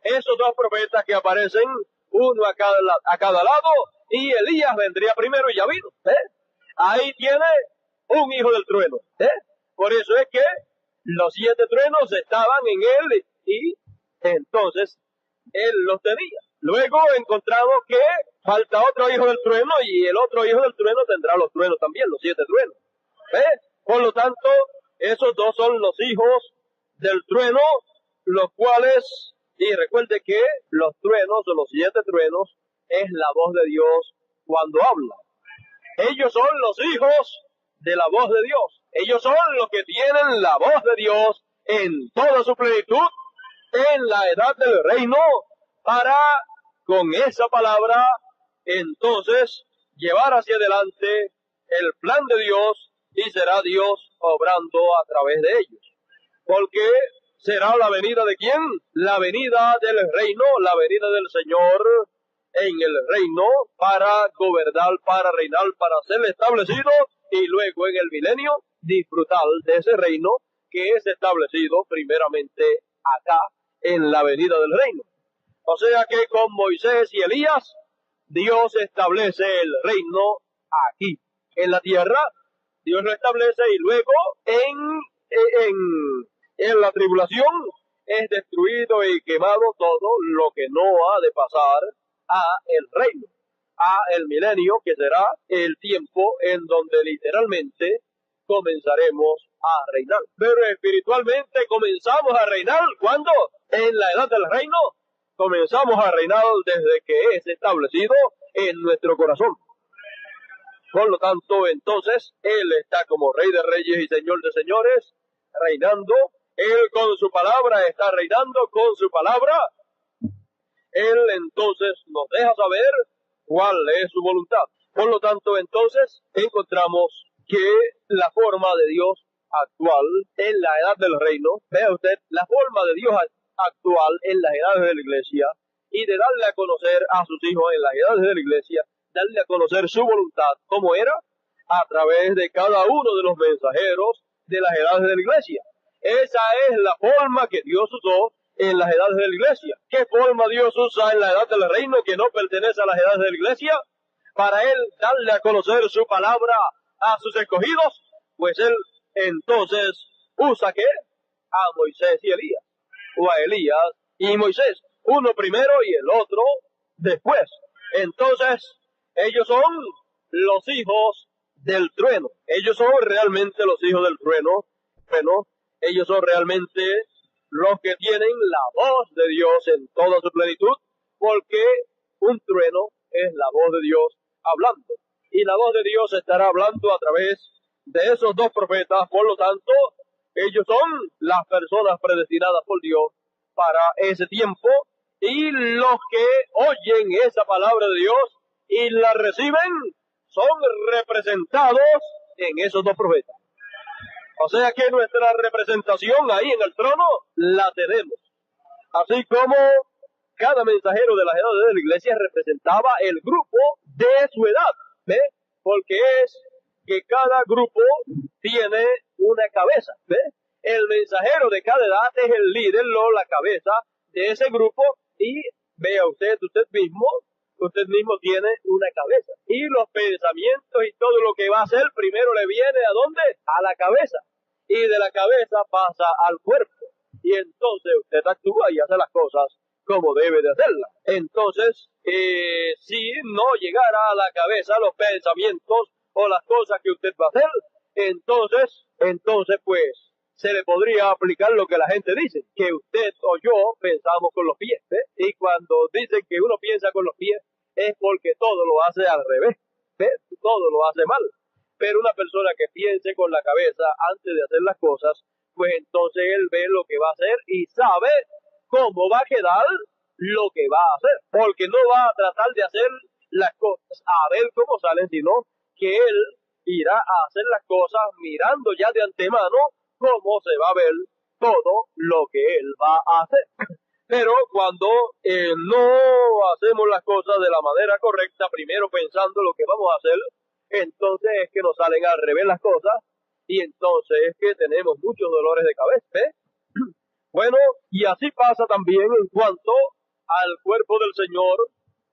esos dos profetas que aparecen uno a cada lado, y Elías vendría primero y ya vino. Ahí tiene un hijo del trueno. Por eso es que los 7 truenos estaban en él, y entonces él los tenía. Luego encontramos que falta otro hijo del trueno, y el otro hijo del trueno tendrá los truenos también, los 7 truenos. Por lo tanto, esos dos son los hijos del trueno, los cuales Y recuerde que los truenos o los 7 truenos es la voz de Dios cuando habla. Ellos son los hijos de la voz de Dios. Ellos son los que tienen la voz de Dios en toda su plenitud, en la edad del reino, para con esa palabra entonces llevar hacia adelante el plan de Dios, y será Dios obrando a través de ellos. Porque será la venida de ¿quién? La venida del reino, la venida del Señor en el reino para gobernar, para reinar, para ser establecido, y luego en el milenio disfrutar de ese reino que es establecido primeramente acá en la venida del reino. O sea que con Moisés y Elías, Dios establece el reino aquí en la tierra. Dios lo establece, y luego en la tribulación es destruido y quemado todo lo que no ha de pasar a el reino, a el milenio, que será el tiempo en donde literalmente comenzaremos a reinar. Pero espiritualmente comenzamos a reinar, ¿cuándo? En la edad del reino. Comenzamos a reinar desde que es establecido en nuestro corazón. Por lo tanto, entonces, Él está como Rey de Reyes y Señor de Señores, reinando. Él con su palabra está reinando, con su palabra. Él entonces nos deja saber cuál es su voluntad. Por lo tanto, entonces, encontramos que la forma de Dios actual en la edad del reino, vea usted, la forma de Dios actual en las edades de la iglesia, y de darle a conocer a sus hijos en las edades de la iglesia, darle a conocer su voluntad, como era, a través de cada uno de los mensajeros de las edades de la iglesia. Esa es la forma que Dios usó en las edades de la iglesia. ¿Qué forma Dios usa en la edad del reino que no pertenece a las edades de la iglesia? Para Él darle a conocer su palabra a sus escogidos, pues Él entonces usa ¿qué? A Moisés y Elías, o a Elías y Moisés, uno primero y el otro después. Entonces, ellos son los hijos del trueno. Ellos son realmente los hijos del trueno. Bueno, ellos son realmente los que tienen la voz de Dios en toda su plenitud, porque un trueno es la voz de Dios hablando. Y la voz de Dios estará hablando a través de esos 2 profetas. Por lo tanto, ellos son las personas predestinadas por Dios para ese tiempo, y los que oyen esa palabra de Dios y la reciben son representados en esos 2 profetas. O sea que nuestra representación ahí en el trono la tenemos. Así como cada mensajero de las edades de la iglesia representaba el grupo de su edad, ¿ve? Porque es que cada grupo tiene una cabeza, ¿ve? El mensajero de cada edad es el líder, la cabeza de ese grupo, y vea usted mismo tiene una cabeza. Y los pensamientos y todo lo que va a hacer primero le viene ¿a dónde? A la cabeza. Y de la cabeza pasa al cuerpo. Y entonces usted actúa y hace las cosas como debe de hacerlas. Entonces, si no llegara a la cabeza los pensamientos o las cosas que usted va a hacer, entonces pues se le podría aplicar lo que la gente dice, que usted o yo pensamos con los pies, ¿eh? Y cuando dicen que uno piensa con los pies, es porque todo lo hace al revés, ¿eh? Todo lo hace mal. Pero una persona que piense con la cabeza antes de hacer las cosas, pues entonces él ve lo que va a hacer y sabe cómo va a quedar lo que va a hacer, porque no va a tratar de hacer las cosas a ver cómo salen, sino que él irá a hacer las cosas mirando ya de antemano cómo se va a ver todo lo que él va a hacer. Pero cuando no hacemos las cosas de la manera correcta, primero pensando lo que vamos a hacer, entonces es que nos salen al revés las cosas, y entonces es que tenemos muchos dolores de cabeza, ¿eh? Bueno, y así pasa también en cuanto al cuerpo del Señor.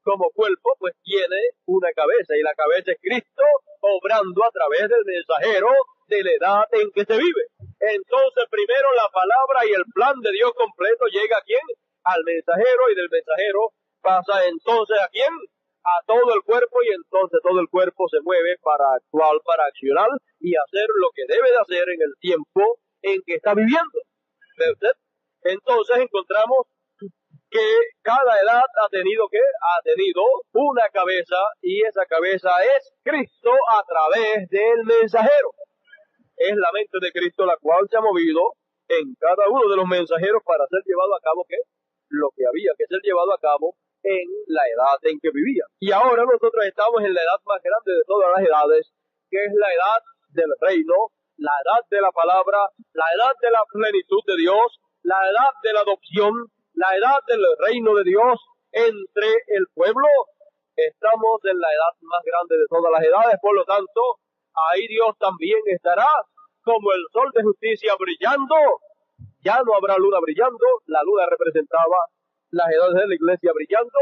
Como cuerpo, pues tiene una cabeza, y la cabeza es Cristo, obrando a través del mensajero de la edad en que se vive. Entonces, primero la palabra y el plan de Dios completo llega ¿a quién? Al mensajero, y del mensajero pasa entonces ¿a quién? A todo el cuerpo, y entonces todo el cuerpo se mueve para actuar, para accionar y hacer lo que debe de hacer en el tiempo en que está viviendo. ¿Ve usted? Entonces encontramos que cada edad ha tenido una cabeza, y esa cabeza es Cristo a través del mensajero. Es la mente de Cristo la cual se ha movido en cada uno de los mensajeros para ser llevado a cabo lo que había que ser llevado a cabo en la edad en que vivía. Y ahora nosotros estamos en la edad más grande de todas las edades, que es la edad del reino, la edad de la palabra, la edad de la plenitud de Dios, la edad de la adopción, la edad del reino de Dios entre el pueblo. Estamos en la edad más grande de todas las edades, por lo tanto, ahí Dios también estará como el sol de justicia brillando. Ya no habrá luna brillando, la luna representaba las edades de la iglesia brillando,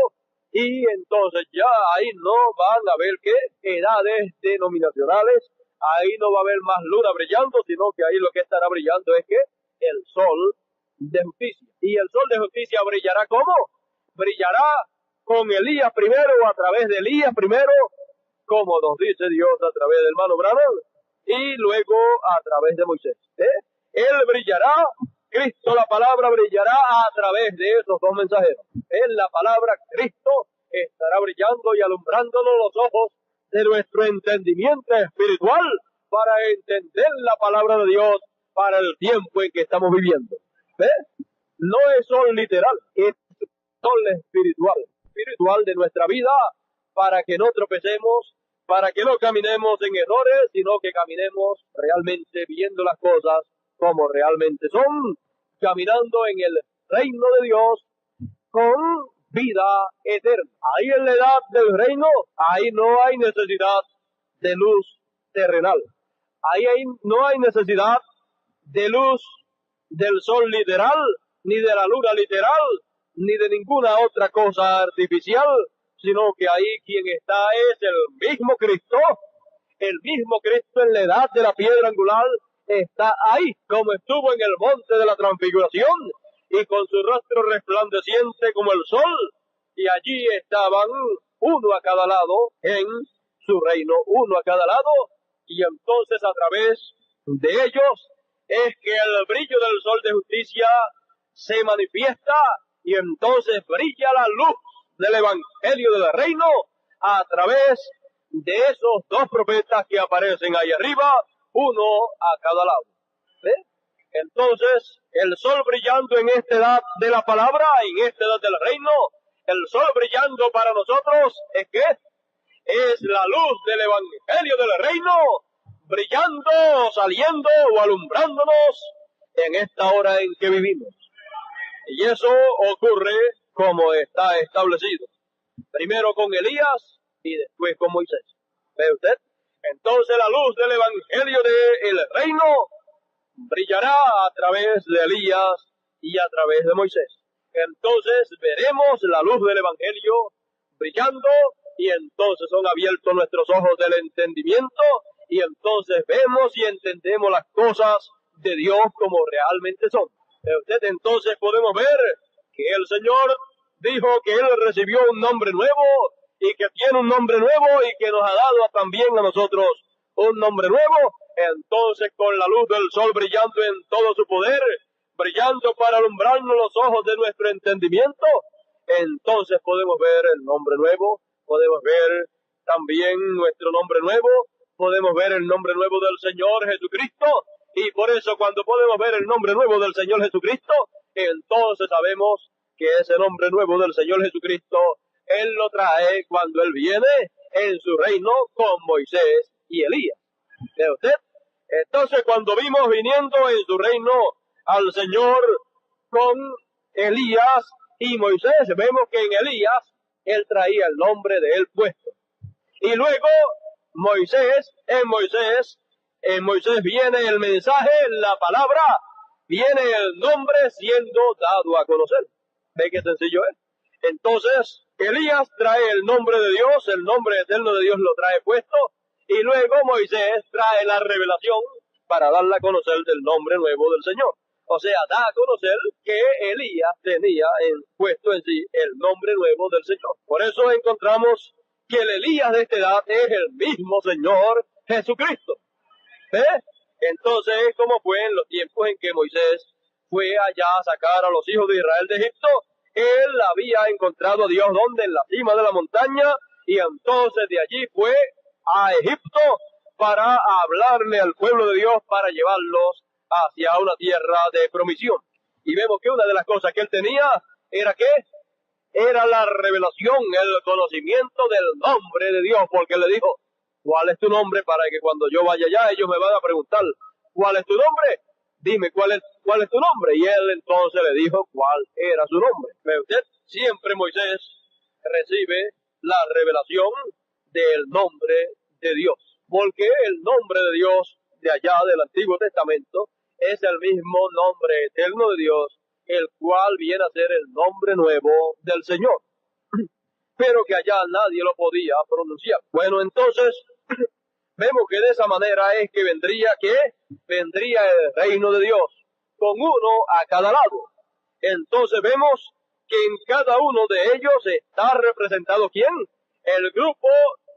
y entonces ya ahí no van a haber edades denominacionales, ahí no va a haber más luna brillando, sino que ahí lo que estará brillando es el sol de justicia. Y el sol de justicia brillará ¿cómo? Brillará con Elías primero, o a través de Elías primero, como nos dice Dios a través del hermano Branham, y luego a través de Moisés. Él brillará, Cristo, la palabra, brillará a través de esos dos mensajeros. En la palabra, Cristo estará brillando y alumbrándonos los ojos de nuestro entendimiento espiritual para entender la palabra de Dios para el tiempo en que estamos viviendo. No es sol literal, es sol espiritual de nuestra vida, para que no tropecemos, para que no caminemos en errores, sino que caminemos realmente viendo las cosas como realmente son, caminando en el reino de Dios con vida eterna. Ahí en la edad del reino, ahí no hay necesidad de luz terrenal. Ahí no hay necesidad de luz del sol literal, ni de la luna literal, ni de ninguna otra cosa artificial, sino que ahí quien está es el mismo Cristo en la edad de la piedra angular, está ahí, como estuvo en el monte de la transfiguración, y con su rostro resplandeciente como el sol, y allí estaban uno a cada lado en su reino, uno a cada lado, y entonces a través de ellos es que el brillo del sol de justicia se manifiesta, y entonces brilla la luz del evangelio del reino a través de esos dos profetas que aparecen ahí arriba, uno a cada lado. Entonces, el sol brillando en esta edad de la palabra, en esta edad del reino, el sol brillando para nosotros es es la luz del evangelio del reino, brillando, saliendo o alumbrándonos en esta hora en que vivimos. Y eso ocurre como está establecido. Primero con Elías y después con Moisés. ¿Ve usted? Entonces la luz del evangelio del reino brillará a través de Elías y a través de Moisés. Entonces veremos la luz del evangelio brillando, y entonces son abiertos nuestros ojos del entendimiento, y entonces vemos y entendemos las cosas de Dios como realmente son. ¿Ve usted? Entonces podemos ver que el Señor dijo que Él recibió un nombre nuevo, y que tiene un nombre nuevo, y que nos ha dado también a nosotros un nombre nuevo. Entonces, con la luz del sol brillando en todo su poder, brillando para alumbrarnos los ojos de nuestro entendimiento, entonces podemos ver el nombre nuevo, podemos ver también nuestro nombre nuevo, podemos ver el nombre nuevo del Señor Jesucristo, y por eso cuando podemos ver el nombre nuevo del Señor Jesucristo, entonces sabemos que ese nombre nuevo del Señor Jesucristo, Él lo trae cuando Él viene en su reino con Moisés y Elías. ¿Ve usted? Entonces, cuando vimos viniendo en su reino al Señor con Elías y Moisés, vemos que en Elías Él traía el nombre de Él puesto. Y luego en Moisés viene el mensaje, la palabra, viene el nombre siendo dado a conocer. ¿Ve qué sencillo es? Entonces, Elías trae el nombre de Dios, el nombre eterno de Dios lo trae puesto, y luego Moisés trae la revelación para darla a conocer del nombre nuevo del Señor. O sea, da a conocer que Elías tenía puesto en sí el nombre nuevo del Señor. Por eso encontramos que el Elías de esta edad es el mismo Señor Jesucristo. ¿Ve? Entonces, como fue en los tiempos en que Moisés fue allá a sacar a los hijos de Israel de Egipto, Él había encontrado a Dios donde en la cima de la montaña, y entonces de allí fue a Egipto para hablarle al pueblo de Dios, para llevarlos hacia una tierra de promisión. Y vemos que una de las cosas que él tenía era ¿qué? Era la revelación, el conocimiento del nombre de Dios, porque él le dijo, ¿cuál es tu nombre? Para que cuando yo vaya allá ellos me van a preguntar, ¿cuál es tu nombre? Dime, ¿cuál es tu nombre? Y él entonces le dijo cuál era su nombre. ¿Ve usted? Siempre Moisés recibe la revelación del nombre de Dios, porque el nombre de Dios de allá del Antiguo Testamento es el mismo nombre eterno de Dios, el cual viene a ser el nombre nuevo del Señor, pero que allá nadie lo podía pronunciar. Bueno, entonces vemos que de esa manera es que vendría el reino de Dios, con uno a cada lado. Entonces vemos que en cada uno de ellos está representado ¿quién? El grupo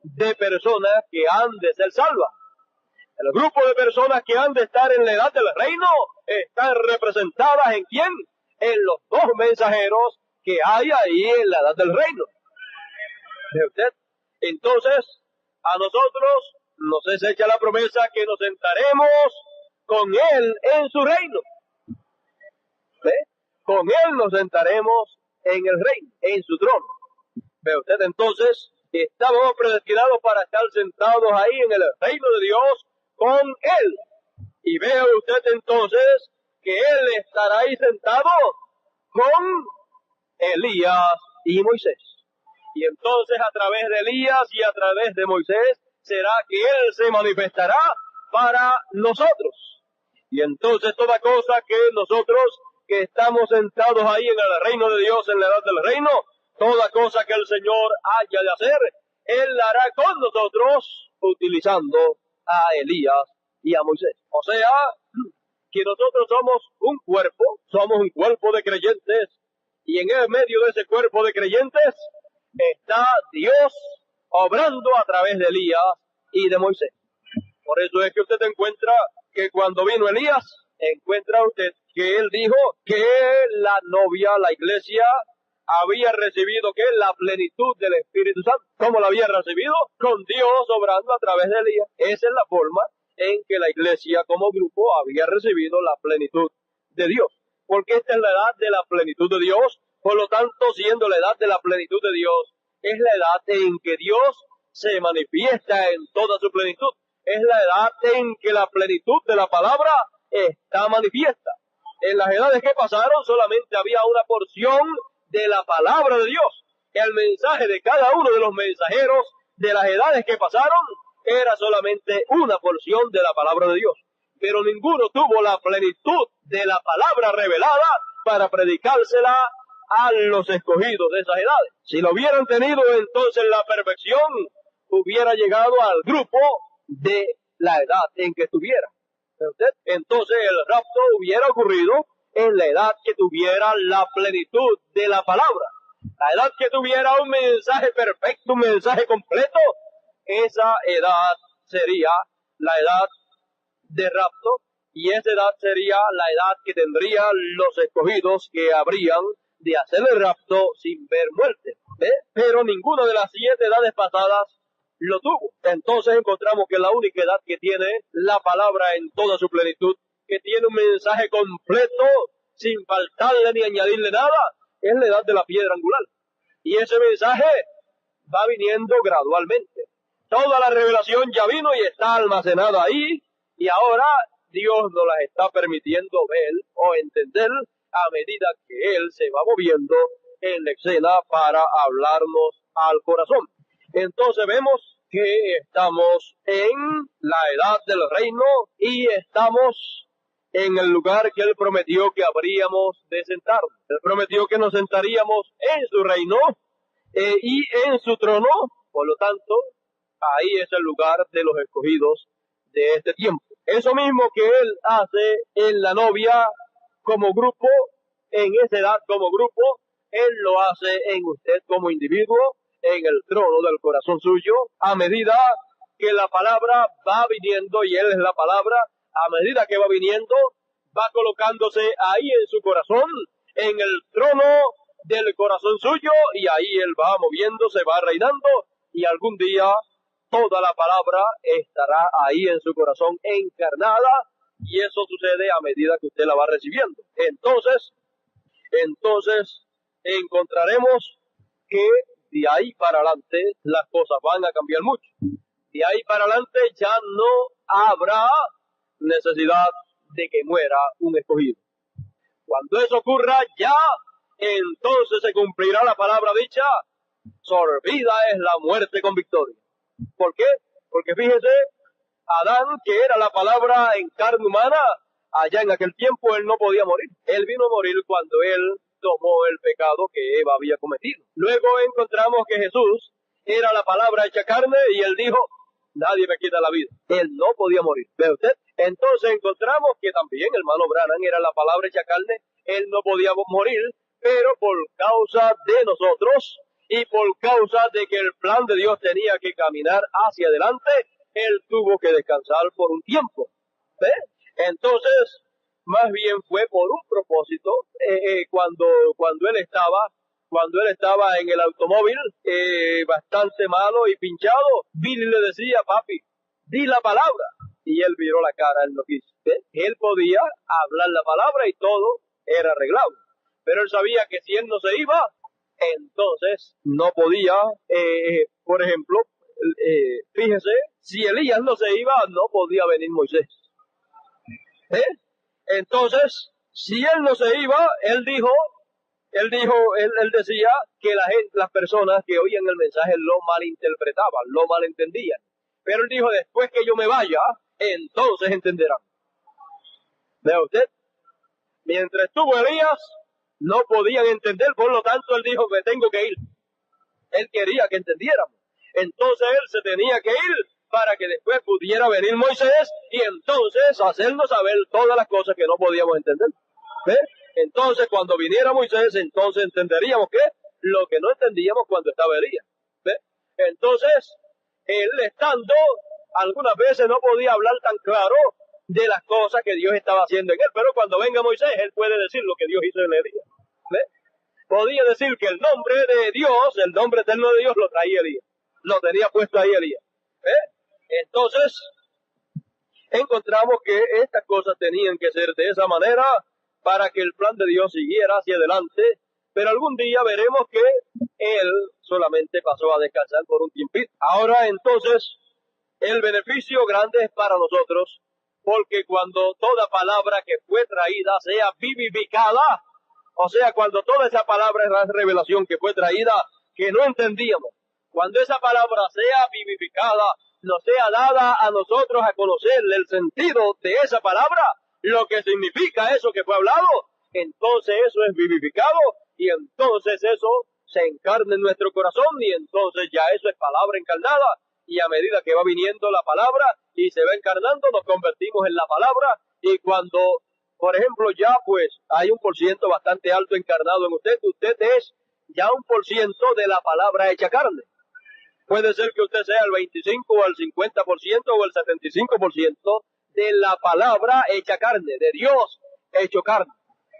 de personas que han de ser salvas. El grupo de personas que han de estar en la edad del reino están representadas ¿en quién? En los dos mensajeros que hay ahí en la edad del reino. ¿Ve usted? Entonces, a nosotros nos es hecha la promesa que nos sentaremos con Él en su reino. ¿Ve? Con Él nos sentaremos en el reino, en su trono. ¿Ve usted? Entonces, estamos predestinados para estar sentados ahí en el reino de Dios con Él. Y vea usted entonces que Él estará ahí sentado con Elías y Moisés. Y entonces a través de Elías y a través de Moisés será que Él se manifestará para nosotros. Y entonces toda cosa que nosotros que estamos sentados ahí en el reino de Dios, en la edad del reino, toda cosa que el Señor haya de hacer, Él la hará con nosotros utilizando a Elías y a Moisés. O sea, que nosotros somos un cuerpo de creyentes, y en el medio de ese cuerpo de creyentes está Dios obrando a través de Elías y de Moisés. Por eso es que usted encuentra que cuando vino Elías, encuentra usted que él dijo que la novia, la iglesia, había recibido que la plenitud del Espíritu Santo. ¿Cómo la había recibido? Con Dios obrando a través de Elías. Esa es la forma en que la iglesia como grupo había recibido la plenitud de Dios. Porque esta es la edad de la plenitud de Dios. Por lo tanto, siendo la edad de la plenitud de Dios, es la edad en que Dios se manifiesta en toda su plenitud. Es la edad en que la plenitud de la palabra está manifiesta. En las edades que pasaron solamente había una porción de la palabra de Dios. El mensaje de cada uno de los mensajeros de las edades que pasaron era solamente una porción de la palabra de Dios. Pero ninguno tuvo la plenitud de la palabra revelada para predicársela a los escogidos de esas edades. Si lo hubieran tenido, entonces la perfección hubiera llegado al grupo de la edad en que estuviera. Entonces el rapto hubiera ocurrido en la edad que tuviera la plenitud de la palabra. La edad que tuviera un mensaje perfecto, un mensaje completo, esa edad sería la edad de rapto, y esa edad sería la edad que tendrían los escogidos que habrían de hacer el rapto sin ver muerte. Pero ninguna de las 7 edades pasadas lo tuvo. Entonces encontramos que la única edad que tiene la palabra en toda su plenitud, que tiene un mensaje completo sin faltarle ni añadirle nada, es la edad de la piedra angular. Y ese mensaje va viniendo gradualmente. Toda la revelación ya vino y está almacenada ahí, y ahora Dios nos las está permitiendo ver o entender a medida que Él se va moviendo en la escena para hablarnos al corazón. Entonces vemos que estamos en la edad del reino y estamos en el lugar que Él prometió que habríamos de sentarnos. Él prometió que nos sentaríamos en su reino y en su trono. Por lo tanto, ahí es el lugar de los escogidos de este tiempo. Eso mismo que Él hace en la novia como grupo, en esa edad como grupo, Él lo hace en usted como individuo, en el trono del corazón suyo, a medida que la palabra va viniendo, y Él es la palabra, a medida que va viniendo, va colocándose ahí en su corazón, en el trono del corazón suyo, y ahí él va moviéndose, va reinando, y algún día toda la palabra estará ahí en su corazón encarnada, y eso sucede a medida que usted la va recibiendo. Entonces encontraremos que de ahí para adelante las cosas van a cambiar mucho. De ahí para adelante ya no habrá necesidad de que muera un escogido. Cuando eso ocurra, ya entonces se cumplirá la palabra dicha: sorbida es la muerte con victoria. ¿Por qué? Porque fíjese, Adán, que era la palabra en carne humana, allá en aquel tiempo él no podía morir. Él vino a morir cuando él tomó el pecado que Eva había cometido. Luego encontramos que Jesús era la palabra hecha carne y él dijo: nadie me quita la vida. Él no podía morir. ¿Ve usted? Entonces encontramos que también el hermano Branham era la palabra hecha carne. Él no podía morir, pero por causa de nosotros y por causa de que el plan de Dios tenía que caminar hacia adelante, él tuvo que descansar por un tiempo. ¿Ve? Entonces, más bien fue por un propósito. Cuando él estaba en el automóvil, bastante malo y pinchado, Billy le decía: papi, di la palabra. Y él viró la cara, él no quiso. ¿Ve? Él podía hablar la palabra y todo era arreglado. Pero él sabía que si él no se iba, entonces no podía, por ejemplo, fíjese, si Elías no se iba, no podía venir Moisés. Entonces, si él no se iba, él decía que las personas que oían el mensaje lo malinterpretaban, lo malentendían. Pero él dijo: después que yo me vaya, entonces entenderán. ¿Ve usted? Mientras estuvo Elías, no podían entender, por lo tanto él dijo: me tengo que ir. Él quería que entendiéramos. Entonces él se tenía que ir para que después pudiera venir Moisés y entonces hacernos saber todas las cosas que no podíamos entender. ¿Ve? Entonces cuando viniera Moisés, entonces entenderíamos lo que no entendíamos cuando estaba Elías. ¿Ve? Entonces, él estando, algunas veces no podía hablar tan claro de las cosas que Dios estaba haciendo en él, pero cuando venga Moisés, él puede decir lo que Dios hizo en Elías. ¿Ve? Podía decir que el nombre de Dios, el nombre eterno de Dios, lo traía Elías. Lo tenía puesto ahí Elías. Entonces, encontramos que estas cosas tenían que ser de esa manera para que el plan de Dios siguiera hacia adelante, pero algún día veremos que él solamente pasó a descansar por un tiempito. Ahora entonces, el beneficio grande es para nosotros, porque cuando toda palabra que fue traída sea vivificada, o sea, cuando toda esa palabra es la revelación que fue traída, que no entendíamos, cuando esa palabra sea vivificada, nos sea dada a nosotros a conocer el sentido de esa palabra, lo que significa eso que fue hablado, entonces eso es vivificado y entonces eso se encarna en nuestro corazón y entonces ya eso es palabra encarnada y a medida que va viniendo la palabra y se va encarnando nos convertimos en la palabra y cuando, por ejemplo, ya pues hay un % bastante alto encarnado en usted es ya 1% de la palabra hecha carne. Puede ser que usted sea el 25 o el 50% o el 75% de la palabra hecha carne, de Dios hecho carne.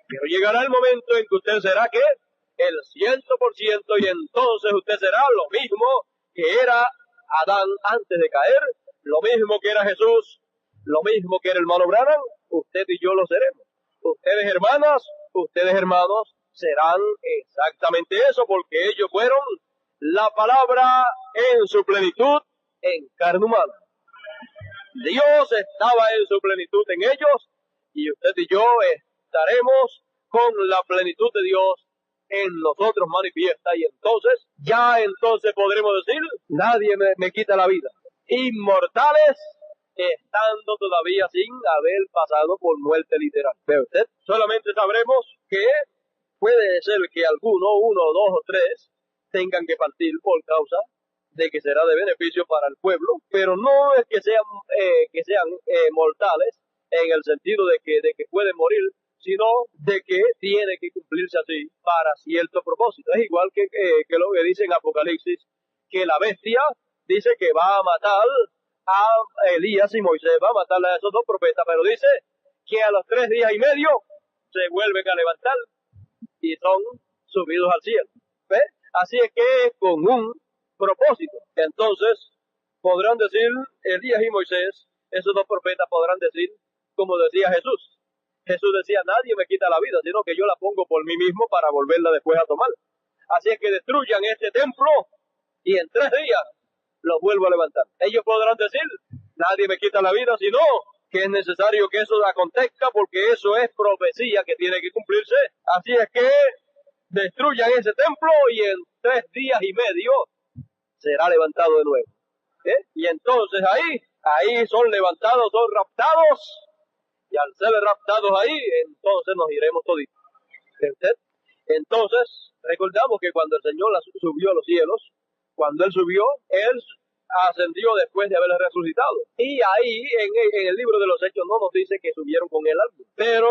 Pero llegará el momento en que usted será ¿qué? El 100% y entonces usted será lo mismo que era Adán antes de caer, lo mismo que era Jesús, lo mismo que era el hermano Branham, usted y yo lo seremos. Ustedes hermanas, ustedes hermanos serán exactamente eso porque ellos fueron la palabra en su plenitud en carne humana. Dios estaba en su plenitud en ellos y usted y yo estaremos con la plenitud de Dios en nosotros manifiesta y entonces podremos decir: nadie me quita la vida. Inmortales estando todavía sin haber pasado por muerte literal. ¿Ve usted? Solamente sabremos que puede ser que uno, dos o tres tengan que partir por causa de que será de beneficio para el pueblo, pero no es que sean mortales en el sentido de que pueden morir, sino de que tiene que cumplirse así para cierto propósito. Es igual que lo que dice en Apocalipsis, que la bestia dice que va a matar a Elías y Moisés, va a matar a esos dos profetas, pero dice que a los 3 días y medio se vuelven a levantar y son subidos al cielo. ¿Ve? Así es que con un propósito. Entonces, podrán decir Elías y Moisés, esos dos profetas podrán decir, como decía Jesús. Jesús decía, nadie me quita la vida, sino que yo la pongo por mí mismo para volverla después a tomar. Así es que destruyan este templo y en 3 días lo vuelvo a levantar. Ellos podrán decir, nadie me quita la vida, sino que es necesario que eso acontezca porque eso es profecía que tiene que cumplirse. Así es que destruyan ese templo y en 3 días y medio será levantado de nuevo. Y entonces ahí son levantados, son raptados, y al ser raptados ahí, entonces nos iremos toditos. Entonces, recordamos que cuando el Señor subió a los cielos, cuando Él subió, Él ascendió después de haber resucitado. Y ahí, en el libro de los Hechos, no nos dice que subieron con Él algo, pero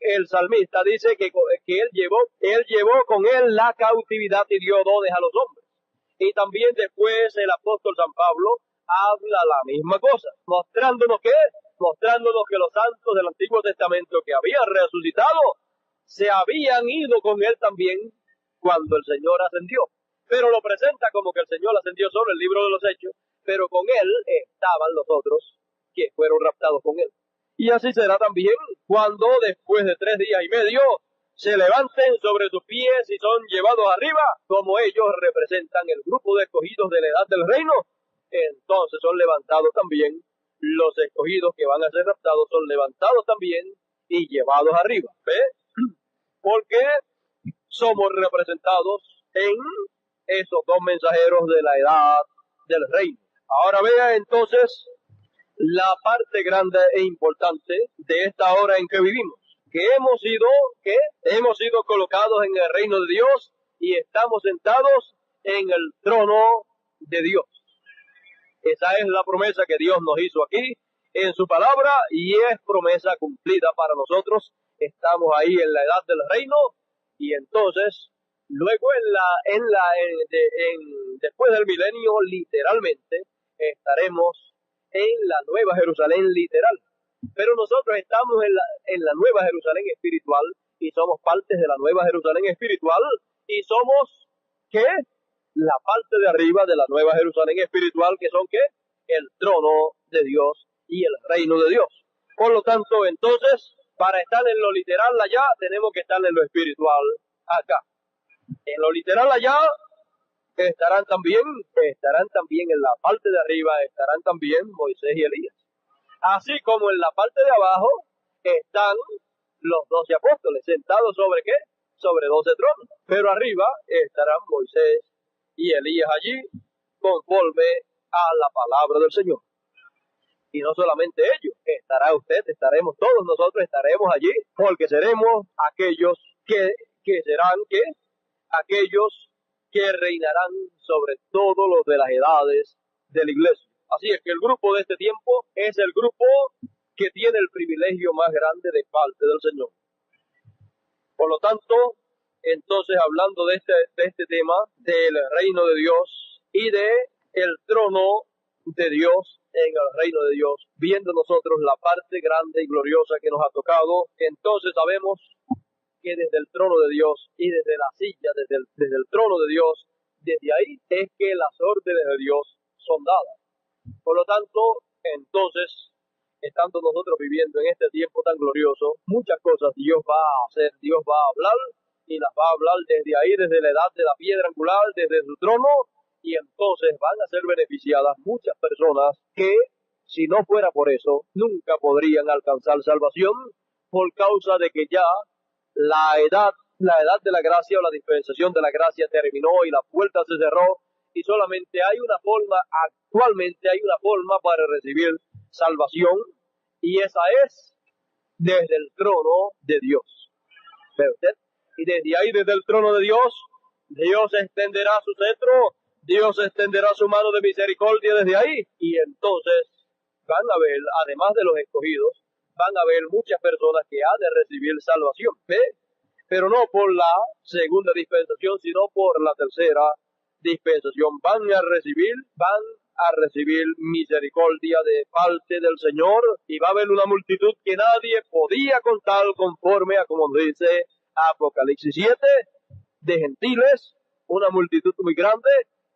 el salmista dice que él llevó con Él la cautividad y dio dones a los hombres. Y también después el apóstol San Pablo habla la misma cosa, mostrándonos que los santos del Antiguo Testamento que habían resucitado se habían ido con Él también cuando el Señor ascendió. Pero lo presenta como que el Señor ascendió sobre el libro de los Hechos, pero con Él estaban los otros que fueron raptados con Él. Y así será también cuando después de 3 días y medio se levanten sobre sus pies y son llevados arriba, como ellos representan el grupo de escogidos de la edad del reino, entonces son levantados también los escogidos que van a ser raptados, son levantados también y llevados arriba. ¿Ve? Porque somos representados en esos 2 mensajeros de la edad del reino. Ahora vea entonces la parte grande e importante de esta hora en que vivimos, que hemos sido colocados en el reino de Dios y estamos sentados en el trono de Dios. Esa es la promesa que Dios nos hizo aquí en su palabra y es promesa cumplida para nosotros. Estamos ahí en la edad del reino y entonces luego después del milenio literalmente estaremos en la Nueva Jerusalén literal. Pero nosotros estamos en la Nueva Jerusalén espiritual y somos partes de la Nueva Jerusalén espiritual y somos, ¿qué? La parte de arriba de la Nueva Jerusalén espiritual, que son, ¿qué? El trono de Dios y el reino de Dios. Por lo tanto, entonces, para estar en lo literal allá, tenemos que estar en lo espiritual acá. En lo literal allá estarán también en la parte de arriba, estarán también Moisés y Elías. Así como en la parte de abajo están los 12 apóstoles sentados sobre ¿qué? Sobre 12 tronos. Pero arriba estarán Moisés y Elías allí conforme a la palabra del Señor. Y no solamente ellos, estará usted, estaremos todos nosotros, estaremos allí, porque seremos aquellos que serán, ¿qué? Aquellos que reinarán sobre todos los de las edades de la iglesia. Así es que el grupo de este tiempo es el grupo que tiene el privilegio más grande de parte del Señor. Por lo tanto, entonces hablando de este tema, del reino de Dios y de el trono de Dios en el reino de Dios, viendo nosotros la parte grande y gloriosa que nos ha tocado, entonces sabemos que desde el trono de Dios y desde la silla, desde el trono de Dios, desde ahí es que las órdenes de Dios son dadas. Por lo tanto, entonces, estando nosotros viviendo en este tiempo tan glorioso, muchas cosas Dios va a hacer, Dios va a hablar, y las va a hablar desde ahí, desde la edad de la piedra angular, desde su trono, y entonces van a ser beneficiadas muchas personas que, si no fuera por eso, nunca podrían alcanzar salvación, por causa de que ya la edad de la gracia o la dispensación de la gracia terminó y la puerta se cerró, y solamente actualmente hay una forma para recibir salvación, y esa es desde el trono de Dios. ¿Ve usted? Y desde ahí, desde el trono de Dios, Dios extenderá su cetro, Dios extenderá su mano de misericordia desde ahí, y entonces van a ver, además de los escogidos, van a ver muchas personas que han de recibir salvación. ¿Ve? Pero no por la segunda dispensación, sino por la tercera dispensación. Van a recibir misericordia de parte del Señor, y va a haber una multitud que nadie podía contar, conforme a como dice Apocalipsis 7, de gentiles, una multitud muy grande,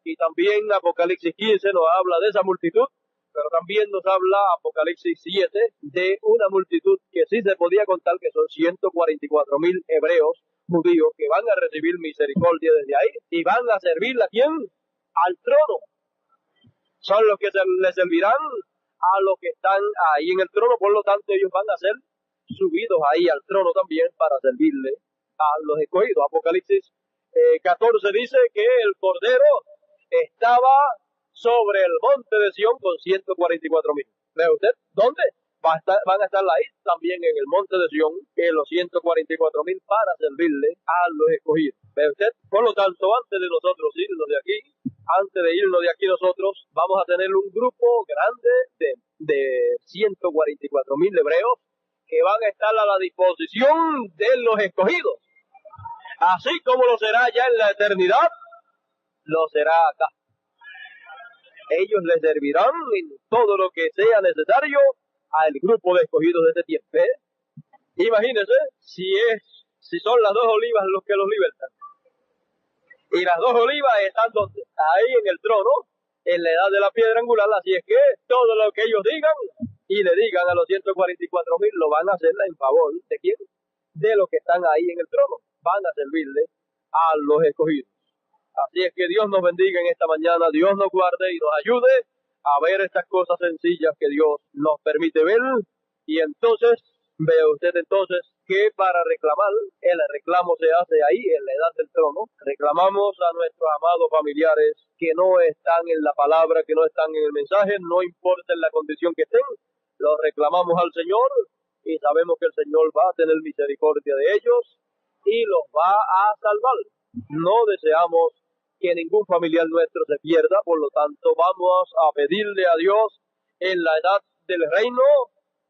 y también Apocalipsis 15 nos habla de esa multitud, pero también nos habla Apocalipsis 7 de una multitud que sí se podía contar, que son 144,000 hebreos judíos que van a recibir misericordia desde ahí y van a servirle a quién, al trono. Son los que le servirán a los que están ahí en el trono, por lo tanto ellos van a ser subidos ahí al trono también para servirle a los escogidos. Apocalipsis 14 dice que el Cordero estaba sobre el monte de Sión con 144,000. ¿Ve usted? ¿Dónde? Van a estar ahí también en el monte de Sión, en los 144,000 para servirle a los escogidos. ¿Ve usted? Por lo tanto, antes de nosotros irnos de aquí, nosotros vamos a tener un grupo grande de 144,000 hebreos que van a estar a la disposición de los escogidos. Así como lo será ya en la eternidad, lo será acá. Ellos les servirán en todo lo que sea necesario al grupo de escogidos de este tiempo. Imagínense si son las dos olivas los que los libertan. Y las dos olivas están ahí en el trono, en la edad de la piedra angular, así es que todo lo que ellos digan y le digan a los 144,000 lo van a hacer en favor de quién, de los que están ahí en el trono, van a servirle a los escogidos. Así es que Dios nos bendiga en esta mañana, Dios nos guarde y nos ayude a ver estas cosas sencillas que Dios nos permite ver. Y entonces, vea usted entonces que para reclamar, el reclamo se hace ahí en la edad del trono. Reclamamos a nuestros amados familiares que no están en la palabra, que no están en el mensaje, no importa en la condición que estén, los reclamamos al Señor y sabemos que el Señor va a tener misericordia de ellos y los va a salvar. No deseamos que ningún familiar nuestro se pierda, por lo tanto vamos a pedirle a Dios en la edad del reino,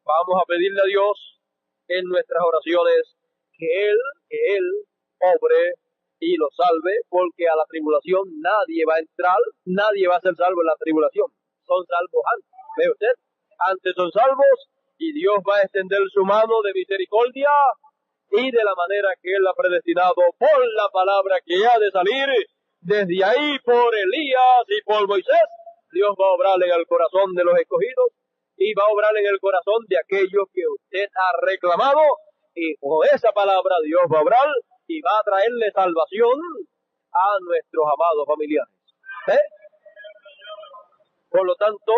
vamos a pedirle a Dios en nuestras oraciones que Él obre y lo salve, porque a la tribulación nadie va a entrar, nadie va a ser salvo en la tribulación, son salvos antes, ¿ve usted? Antes son salvos y Dios va a extender su mano de misericordia y de la manera que Él ha predestinado por la palabra que ha de salir desde ahí por Elías y por Moisés. Dios va a obrar en el corazón de los escogidos y va a obrar en el corazón de aquellos que usted ha reclamado, y con esa palabra Dios va a obrar y va a traerle salvación a nuestros amados familiares. Por lo tanto,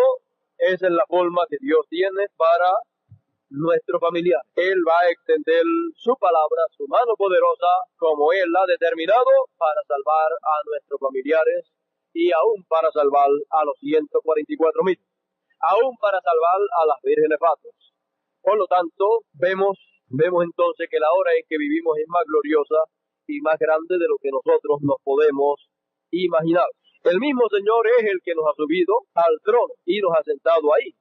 esa es la forma que Dios tiene para nuestro familiar. Él va a extender su palabra, su mano poderosa, como Él la ha determinado, para salvar a nuestros familiares y aún para salvar a los 144,000, aún para salvar a las vírgenes patos. Por lo tanto, vemos entonces que la hora en que vivimos es más gloriosa y más grande de lo que nosotros nos podemos imaginar. El mismo Señor es el que nos ha subido al trono y nos ha sentado ahí.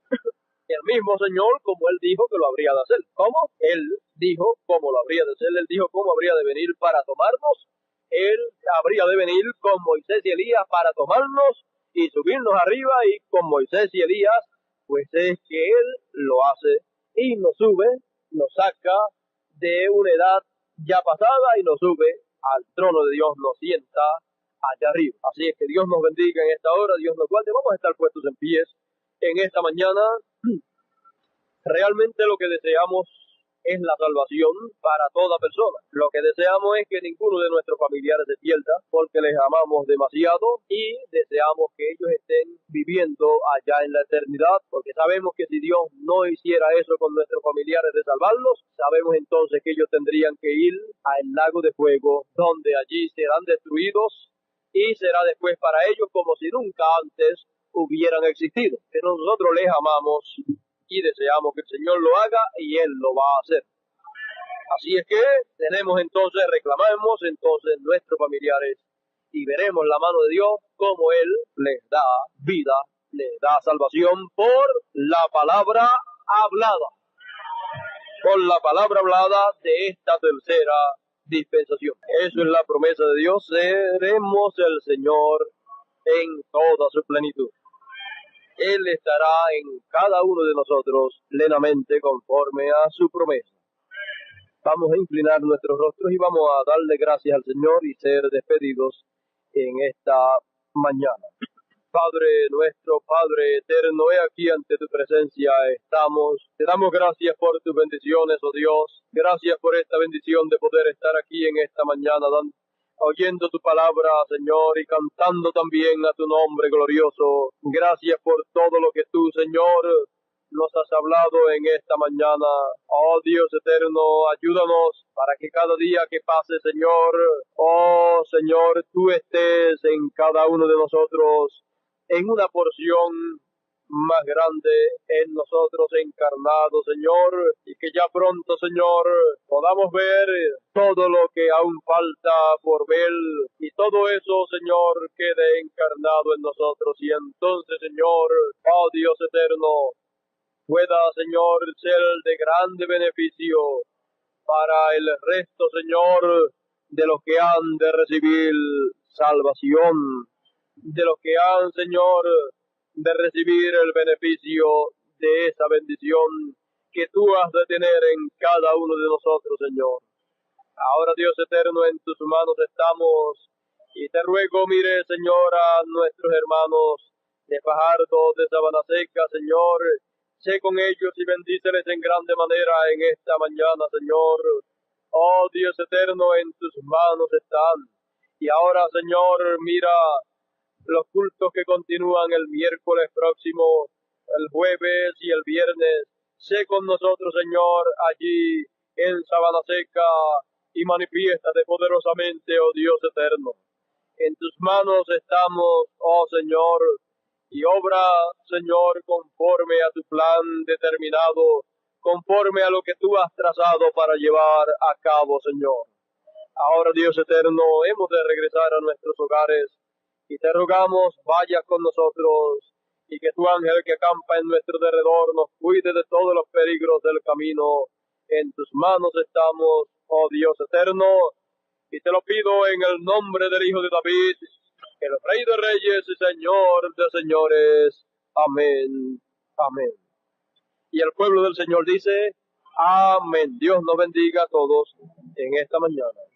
El mismo Señor, como Él dijo que lo habría de hacer. ¿Cómo? Él dijo cómo lo habría de hacer. Él dijo cómo habría de venir para tomarnos. Él habría de venir con Moisés y Elías para tomarnos y subirnos arriba, y con Moisés y Elías, pues es que Él lo hace y nos sube, nos saca de una edad ya pasada y nos sube al trono de Dios, nos sienta allá arriba. Así es que Dios nos bendiga en esta hora, Dios nos guarde. Vamos a estar puestos en pies en esta mañana. Realmente lo que deseamos es la salvación para toda persona. Lo que deseamos es que ninguno de nuestros familiares se pierda, porque les amamos demasiado y deseamos que ellos estén viviendo allá en la eternidad, porque sabemos que si Dios no hiciera eso con nuestros familiares de salvarlos, sabemos entonces que ellos tendrían que ir al lago de fuego, donde allí serán destruidos y será después para ellos como si nunca antes hubieran existido. Pero nosotros les amamos y deseamos que el Señor lo haga y Él lo va a hacer. Así es que reclamamos entonces nuestros familiares y veremos la mano de Dios como Él les da vida, les da salvación por la palabra hablada. Por la palabra hablada de esta tercera dispensación. Eso es la promesa de Dios. Seremos el Señor en toda su plenitud. Él estará en cada uno de nosotros plenamente conforme a su promesa. Vamos a inclinar nuestros rostros y vamos a darle gracias al Señor y ser despedidos en esta mañana. Padre nuestro, Padre eterno, he aquí ante tu presencia estamos. Te damos gracias por tus bendiciones, oh Dios. Gracias por esta bendición de poder estar aquí en esta mañana, oyendo tu palabra, Señor, y cantando también a tu nombre glorioso. Gracias por todo lo que tú, Señor, nos has hablado en esta mañana. Oh Dios eterno, ayúdanos para que cada día que pase, Señor, oh Señor, tú estés en cada uno de nosotros en una porción más grande en nosotros encarnado, Señor, y que ya pronto, Señor, podamos ver todo lo que aún falta por ver, y todo eso, Señor, quede encarnado en nosotros, y entonces, Señor, oh Dios eterno, pueda, Señor, ser de grande beneficio para el resto, Señor, de los que han de recibir salvación, de los que han, Señor, de recibir el beneficio de esa bendición que tú has de tener en cada uno de nosotros, Señor. Ahora, Dios eterno, en tus manos estamos, y te ruego, mire, Señor, a nuestros hermanos de Fajardo, de Sabana Seca, Señor, sé con ellos y bendíceles en grande manera en esta mañana, Señor. Oh, Dios eterno, en tus manos están. Y ahora, Señor, mira los cultos que continúan el miércoles próximo, el jueves y el viernes. Sé con nosotros, Señor, allí en Sabana Seca, y manifiéstate poderosamente, oh Dios eterno. En tus manos estamos, oh Señor, y obra, Señor, conforme a tu plan determinado, conforme a lo que tú has trazado para llevar a cabo, Señor. Ahora, Dios eterno, hemos de regresar a nuestros hogares, y te rogamos, vayas con nosotros, y que tu ángel que acampa en nuestro derredor nos cuide de todos los peligros del camino. En tus manos estamos, oh Dios eterno, y te lo pido en el nombre del Hijo de David, el Rey de Reyes y Señor de Señores. Amén. Amén. Y el pueblo del Señor dice, amén. Dios nos bendiga a todos en esta mañana.